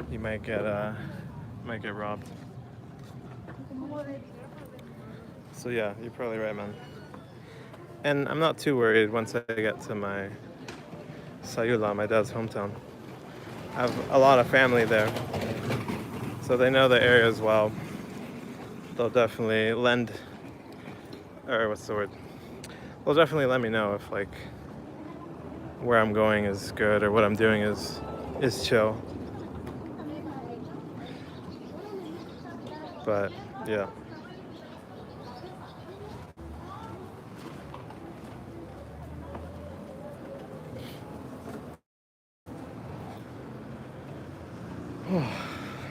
You might get robbed. So yeah, you're probably right, man. And I'm not too worried once I get to my Sayula, my dad's hometown. I have a lot of family there, so they know the area as well. They'll definitely They'll definitely let me know if like where I'm going is good or what I'm doing is chill. But yeah.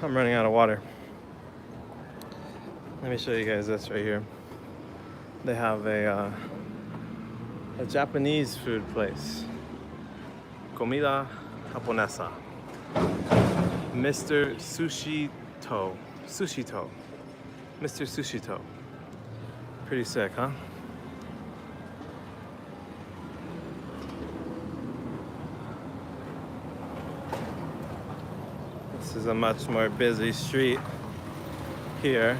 I'm running out of water. Let me show you guys this right here. They have a Japanese food place. Comida japonesa. Mr. Sushi To. Sushi To. Mr. Sushi To. Pretty sick, huh? This is a much more busy street here.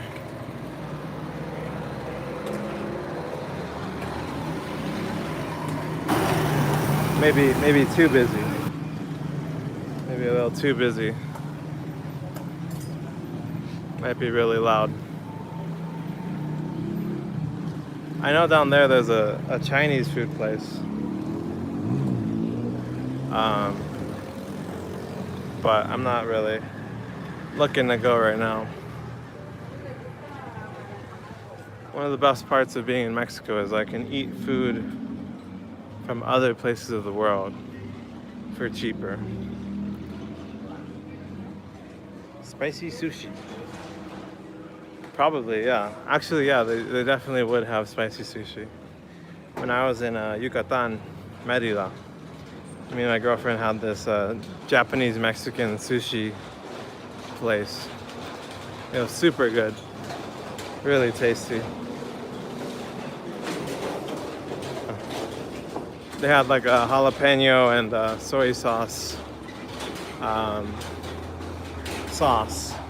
Maybe too busy. Maybe a little too busy. Might be really loud. I know down there's a Chinese food place. But I'm not really looking to go right now. One of the best parts of being in Mexico is I can eat food from other places of the world for cheaper. Spicy sushi. Probably, yeah. Actually, yeah, they definitely would have spicy sushi. When I was in Yucatan, Merida, me and my girlfriend had this Japanese-Mexican sushi place. It was super good. Really tasty. They had like a jalapeno and soy sauce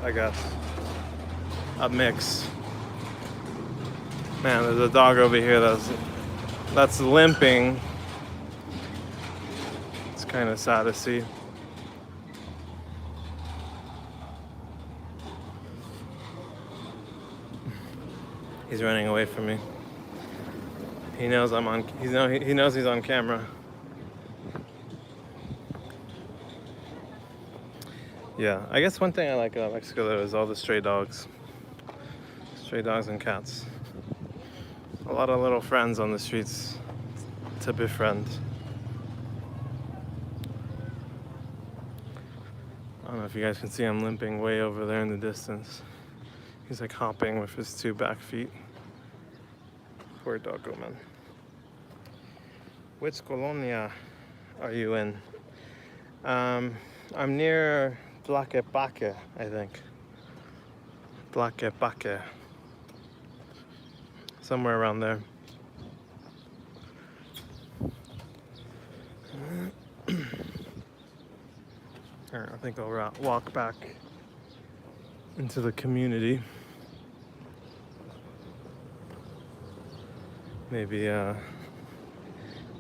I guess. A mix. Man, there's a dog over here that's limping. It's kind of sad to see. He's running away from me. He knows I'm on. He knows he's on camera. Yeah, I guess one thing I like about Mexico though is all the stray dogs and cats. A lot of little friends on the streets to befriend. I don't know if you guys can see I'm limping way over there in the distance. He's like hopping with his two back feet. Poor doggo, man. Which colonia are you in? I'm near Tlaquepaque, I think. Tlaquepaque. Somewhere around there. Alright, I think I'll walk back into the community. Maybe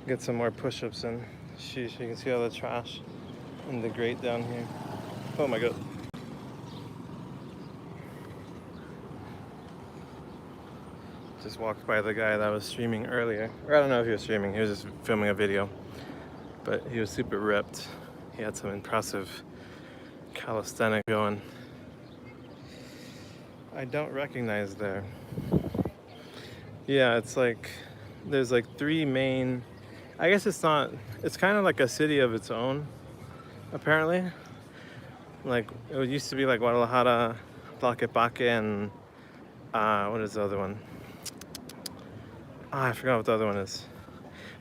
get some more push-ups in. Sheesh, you can see all the trash in the grate down here. Oh my god. Just walked by the guy that was streaming earlier. Or I don't know if he was streaming, he was just filming a video. But he was super ripped. He had some impressive calisthenics going. I don't recognize there. Yeah, it's like, there's like three main, I guess it's kind of like a city of its own, apparently. Like, it used to be like Guadalajara, Tlaquepaque, and what is the other one? I forgot what the other one is.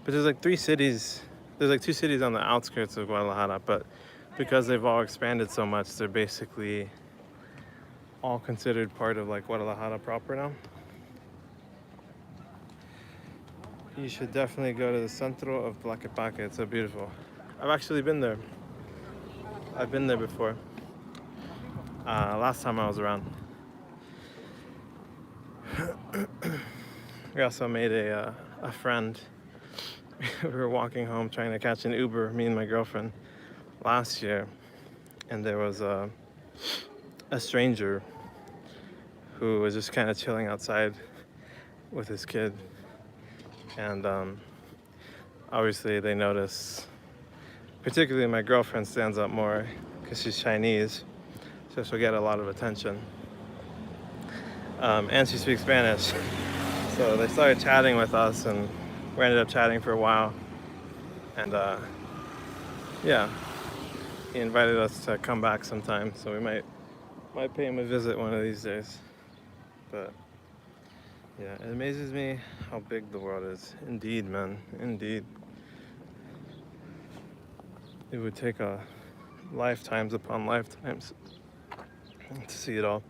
But there's like three cities, there's like two cities on the outskirts of Guadalajara, but because they've all expanded so much, they're basically all considered part of like Guadalajara proper now. You should definitely go to the Centro of Tlaquepaque. It's so beautiful. I've actually been there. I've been there before. Last time I was around. We also made a friend. We were walking home trying to catch an Uber, me and my girlfriend, last year. And there was a stranger who was just kind of chilling outside with his kid. And obviously they notice, particularly my girlfriend stands up more because she's Chinese, so she'll get a lot of attention. And she speaks Spanish. So they started chatting with us and we ended up chatting for a while. And yeah, he invited us to come back sometime, so we might pay him a visit one of these days. But yeah, it amazes me how big the world is. Indeed, man, indeed. It would take a lifetimes upon lifetimes to see it all.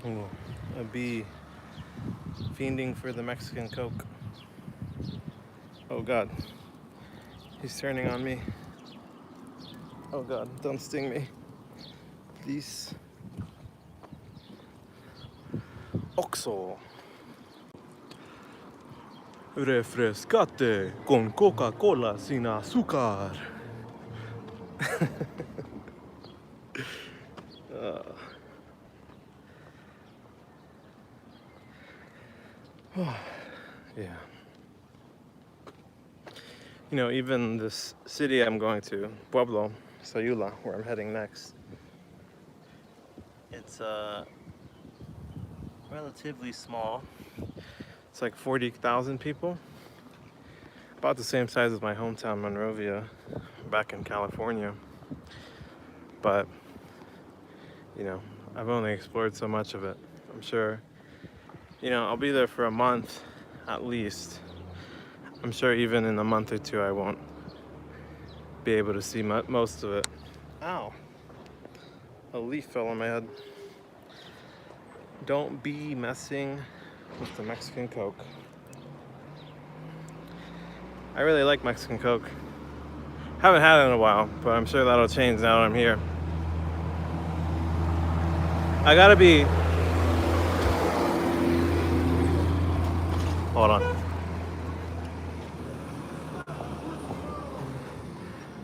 Ooh, a bee fiending for the Mexican Coke. Oh God, he's turning on me. Oh God, don't sting me, please. Oxo. Refrescate con Coca-Cola sin azúcar. Yeah. You know, even this city I'm going to, Pueblo, Sayula, where I'm heading next, it's relatively small. It's like 40,000 people. About the same size as my hometown, Monrovia, back in California. But, you know, I've only explored so much of it. I'm sure, you know, I'll be there for a month at least. I'm sure even in a month or two I won't be able to see most of it. Ow. A leaf fell on my head. Don't be messing with the Mexican Coke. I really like Mexican Coke. Haven't had it in a while, but I'm sure that'll change now that I'm here. I gotta be... Hold on.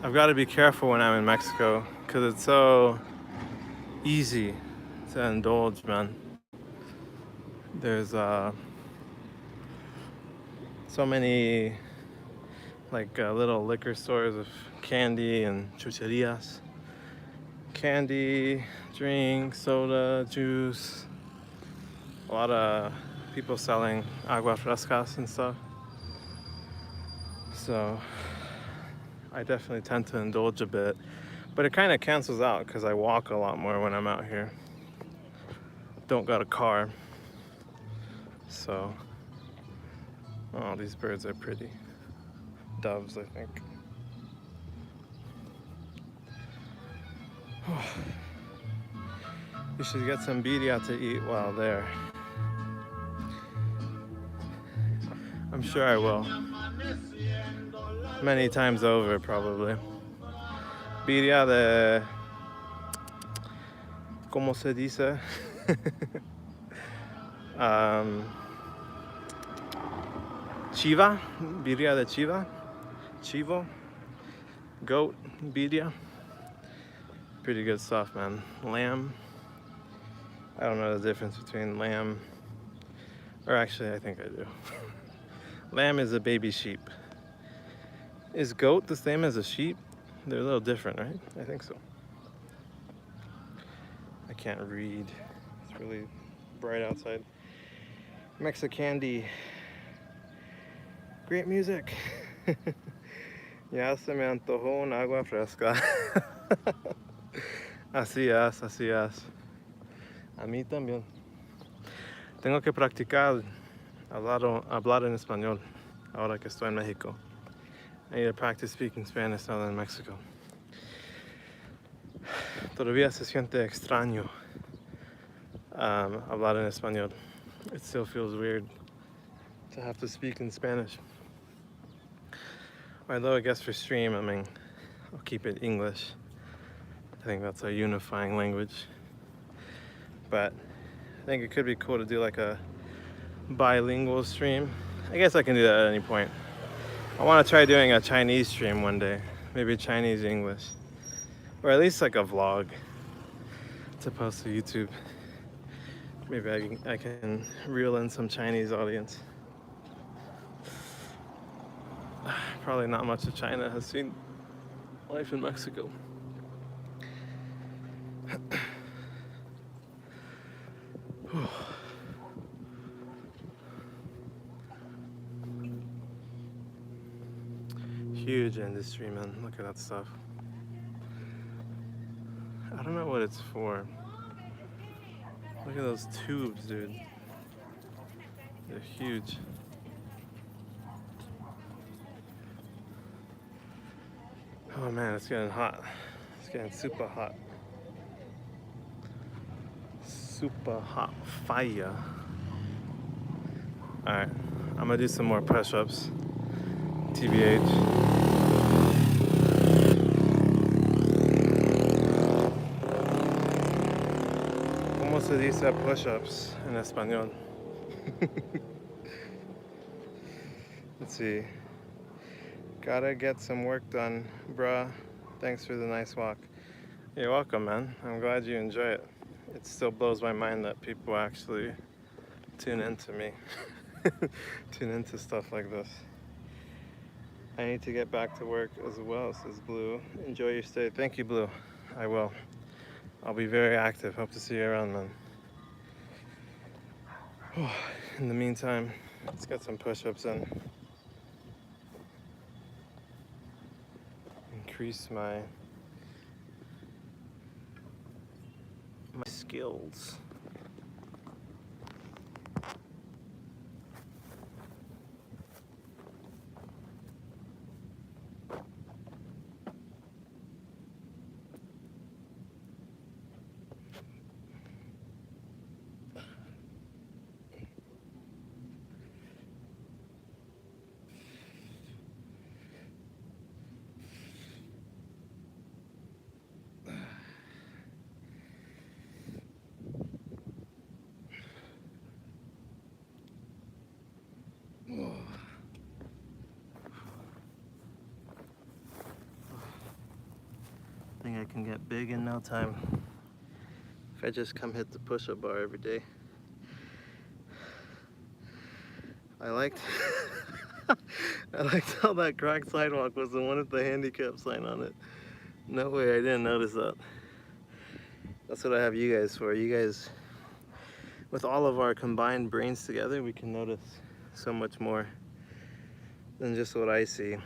I've got to be careful when I'm in Mexico because it's so easy to indulge, man. There's so many like little liquor stores of candy and chucherias. Candy, drink, soda, juice. A lot of people selling agua frescas and stuff. So I definitely tend to indulge a bit. But it kind of cancels out because I walk a lot more when I'm out here. Don't got a car. So, oh, these birds are pretty. Doves, I think. You should get some birria to eat while there. I'm sure I will. Many times over, probably. Birria de... ¿Cómo se dice? Chiva? Birria de chiva? Chivo? Goat? Birria? Pretty good stuff, man. Lamb? I don't know the difference between lamb... Or actually, I think I do. Lamb is a baby sheep. Is goat the same as a sheep? They're a little different, right? I think so. I can't read. It's really bright outside. Mexicandy. Great music. Ya se me antojó un agua fresca. Así es, así es. A mí también. Tengo que practicar hablar en español ahora que estoy en México. I need to practice speaking Spanish now that I'm in Mexico. Todavía se siente extraño hablar en español. It still feels weird to have to speak in Spanish. Although I guess for stream, I mean, I'll keep it English. I think that's our unifying language. But I think it could be cool to do like a bilingual stream. I guess I can do that at any point. I want to try doing a Chinese stream one day. Maybe Chinese English. Or at least like a vlog to post to YouTube. Maybe I can reel in some Chinese audience. Probably not much of China has seen life in Mexico. Huge industry, man. Look at that stuff. I don't know what it's for. Look at those tubes, dude. They're huge. Oh man, it's getting hot. It's getting super hot. Super hot fire. Alright, I'm gonna do some more push-ups. TBH. ¿Cómo se dice push-ups en español? Let's see. Gotta get some work done, bruh. Thanks for the nice walk. You're welcome, man. I'm glad you enjoy it. It still blows my mind that people actually tune into me. Tune into stuff like this. I need to get back to work as well, says Blue. Enjoy your stay. Thank you, Blue. I will. I'll be very active. Hope to see you around, man. In the meantime, let's get some push-ups in. Increase my skills. I think I can get big in no time if I just come hit the push-up bar every day. I liked how that cracked sidewalk was the one with the handicap sign on it. No way, I didn't notice that. That's what I have you guys for. You guys, with all of our combined brains together, we can notice so much more than just what I see.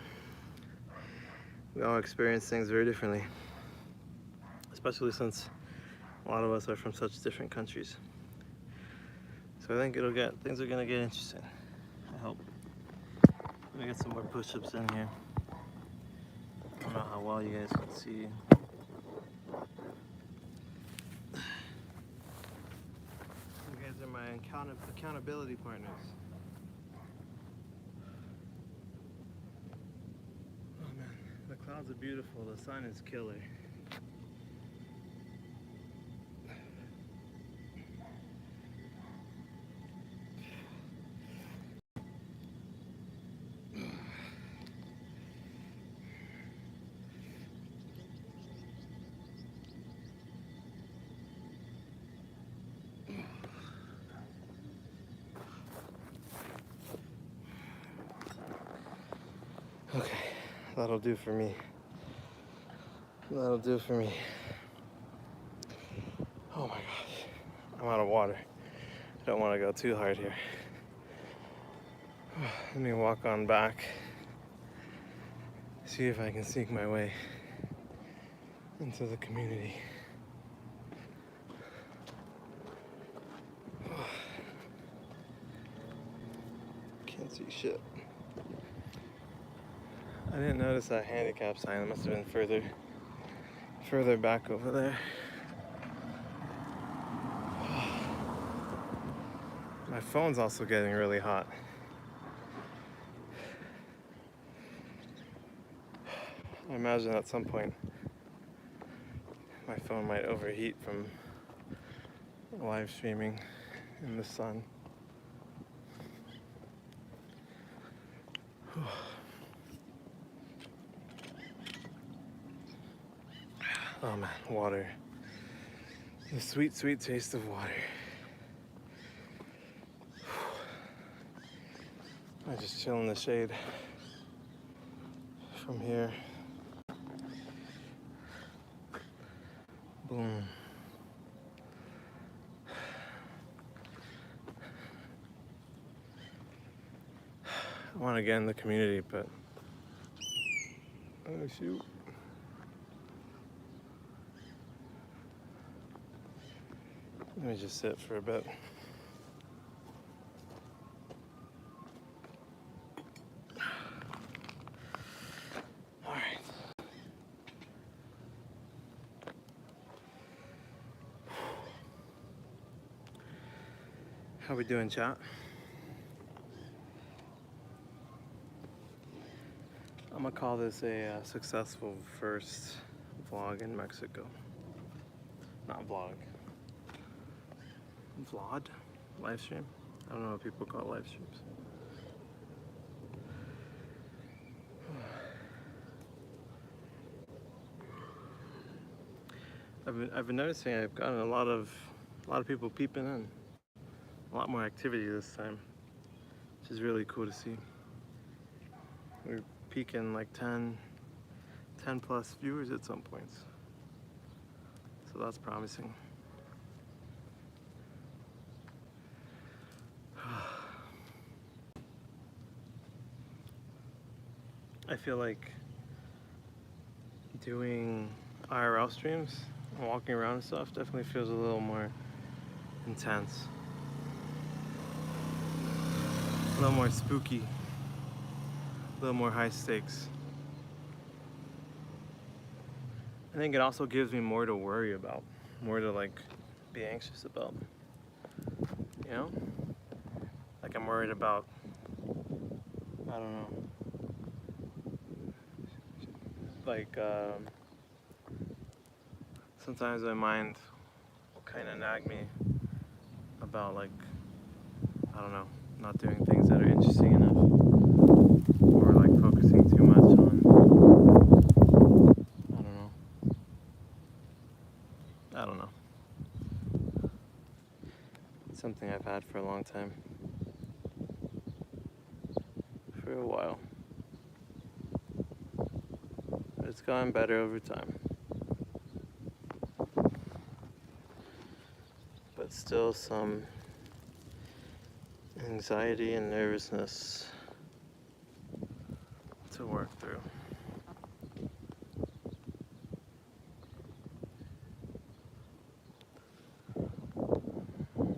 We all experience things very differently, especially since a lot of us are from such different countries. So I think things are gonna get interesting. I hope. Let me get some more push-ups in here. I don't know how well you guys can see. You guys are my accountability partners. Oh man, the clouds are beautiful. The sun is killer. Okay, that'll do for me. That'll do for me. Oh my gosh, I'm out of water. I don't want to go too hard here. Let me walk on back. See if I can sneak my way into the community. Can't see shit. I didn't notice that handicap sign. It must have been further back over there. My phone's also getting really hot. I imagine at some point my phone might overheat from live streaming in the sun. Oh man, water. The sweet, sweet taste of water. I just chill in the shade from here. Boom. I want to get in the community, but oh shoot. Let me just sit for a bit. Alright. How we doing, chat? I'm gonna call this a successful first vlog in Mexico. Not vlog. Vlog? Live stream? I don't know what people call live streams. I've been noticing I've gotten a lot of people peeping in. A lot more activity this time, which is really cool to see. We're peaking like 10 plus viewers at some points. So that's promising. I feel like doing IRL streams and walking around and stuff definitely feels a little more intense. A little more spooky. A little more high stakes. I think it also gives me more to worry about. More to like be anxious about. You know? Like I'm worried about, I don't know. Like, sometimes my mind will kind of nag me about like, I don't know, not doing things that are interesting enough. Or like focusing too much on, I don't know. It's something I've had for a long time. For a while. But it's gotten better over time. But still some anxiety and nervousness to work through.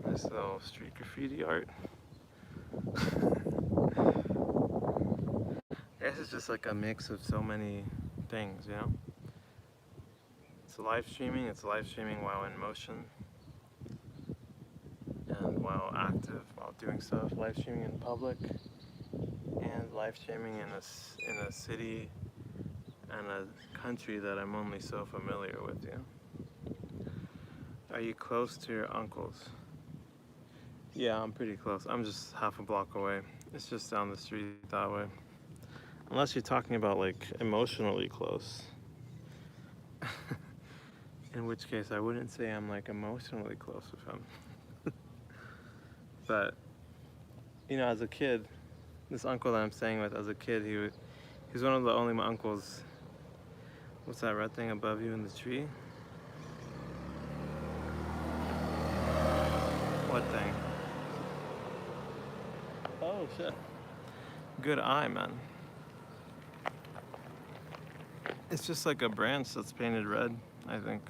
Nice little street graffiti art. I guess it's just like a mix of so many things, you know? It's live streaming while in motion and while active, while doing stuff, live streaming in public and live streaming in a city and a country that I'm only so familiar with, you know? Are you close to your uncles? Yeah, I'm pretty close. I'm just half a block away. It's just down the street that way. Unless you're talking about like emotionally close. In which case I wouldn't say I'm like emotionally close with him. But, you know, as a kid, this uncle that I'm staying with as a kid, he was one of the only uncles. What's that red thing above you in the tree? What thing? Oh shit. Good eye, man. It's just like a branch that's painted red, I think,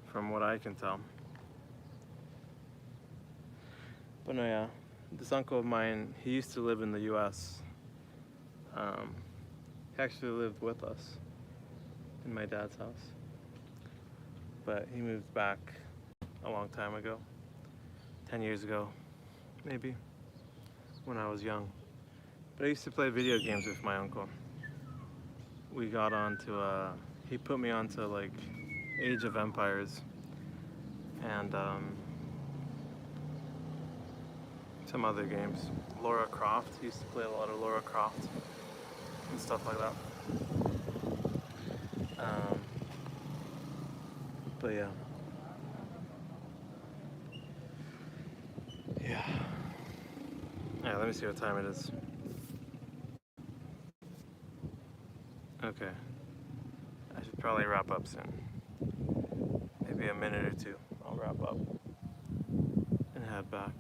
from what I can tell. But no, yeah, this uncle of mine, he used to live in the US. He actually lived with us in my dad's house. But he moved back a long time ago, 10 years ago, maybe, when I was young. But I used to play video games with my uncle. We got onto, he put me onto like Age of Empires and some other games. Lara Croft, he used to play a lot of Lara Croft and stuff like that. But yeah. Yeah, let me see what time it is. Okay. I should probably wrap up soon. Maybe a minute or two, I'll wrap up and head back.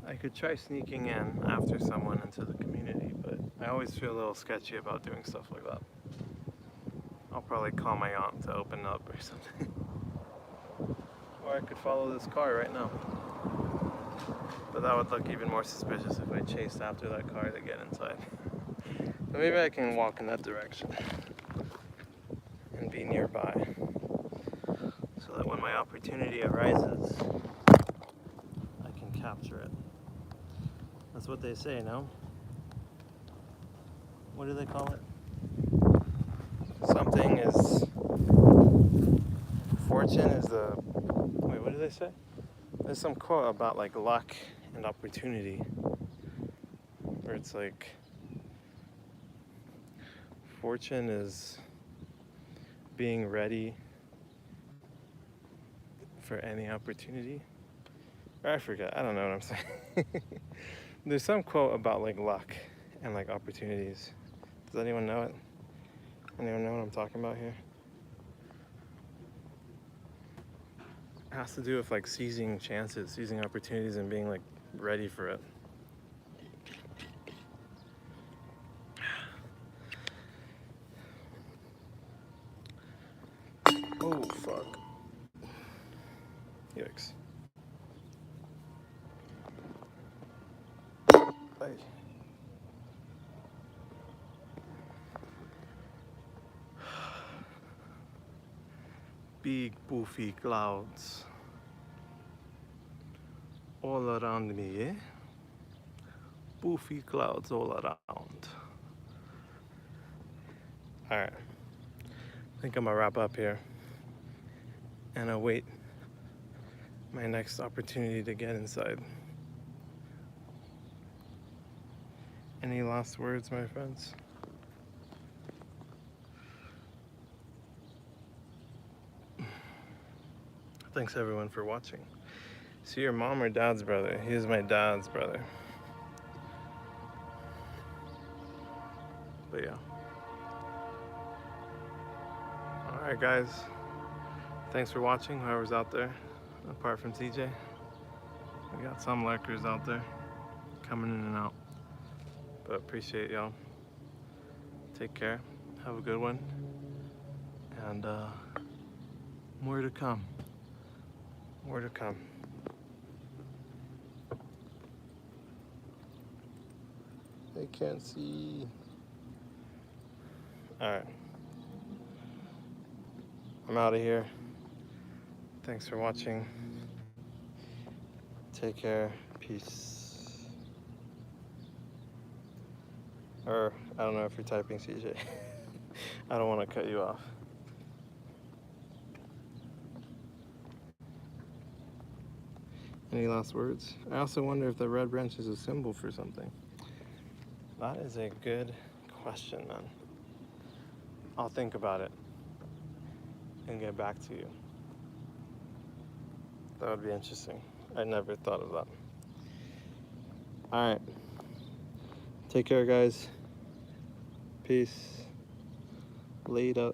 I could try sneaking in after someone into the community, but I always feel a little sketchy about doing stuff like that. I'll probably call my aunt to open up or something. Or I could follow this car right now. But that would look even more suspicious if I chased after that car to get inside. But maybe I can walk in that direction and be nearby, so that when my opportunity arises, I can capture it. That's what they say, no? What do they call it? Something is... Fortune is the... Wait, what do they say? There's some quote about like luck and opportunity, where it's like fortune is being ready for any opportunity. Or I forget, I don't know what I'm saying. There's some quote about like luck and like opportunities. Does anyone know it? Anyone know what I'm talking about here? It has to do with like seizing chances, seizing opportunities, and being like ready for it. Oh fuck. Yikes. Hey. Big poofy clouds all around me, eh? Poofy clouds all around. Alright, I think I'm gonna wrap up here and await my next opportunity to get inside. Any last words, my friends? Thanks everyone for watching. See your mom or dad's brother? He is my dad's brother. But yeah. Alright guys. Thanks for watching, whoever's out there, apart from TJ. We got some lurkers out there coming in and out. But appreciate y'all. Take care. Have a good one. And more to come. More to come. I can't see. Alright. I'm out of here. Thanks for watching. Take care. Peace. Or, I don't know if you're typing, CJ. I don't want to cut you off. Any last words? I also wonder if the red branch is a symbol for something. That is a good question, then. I'll think about it and get back to you. That would be interesting. I never thought of that. Alright. Take care, guys. Peace. Later.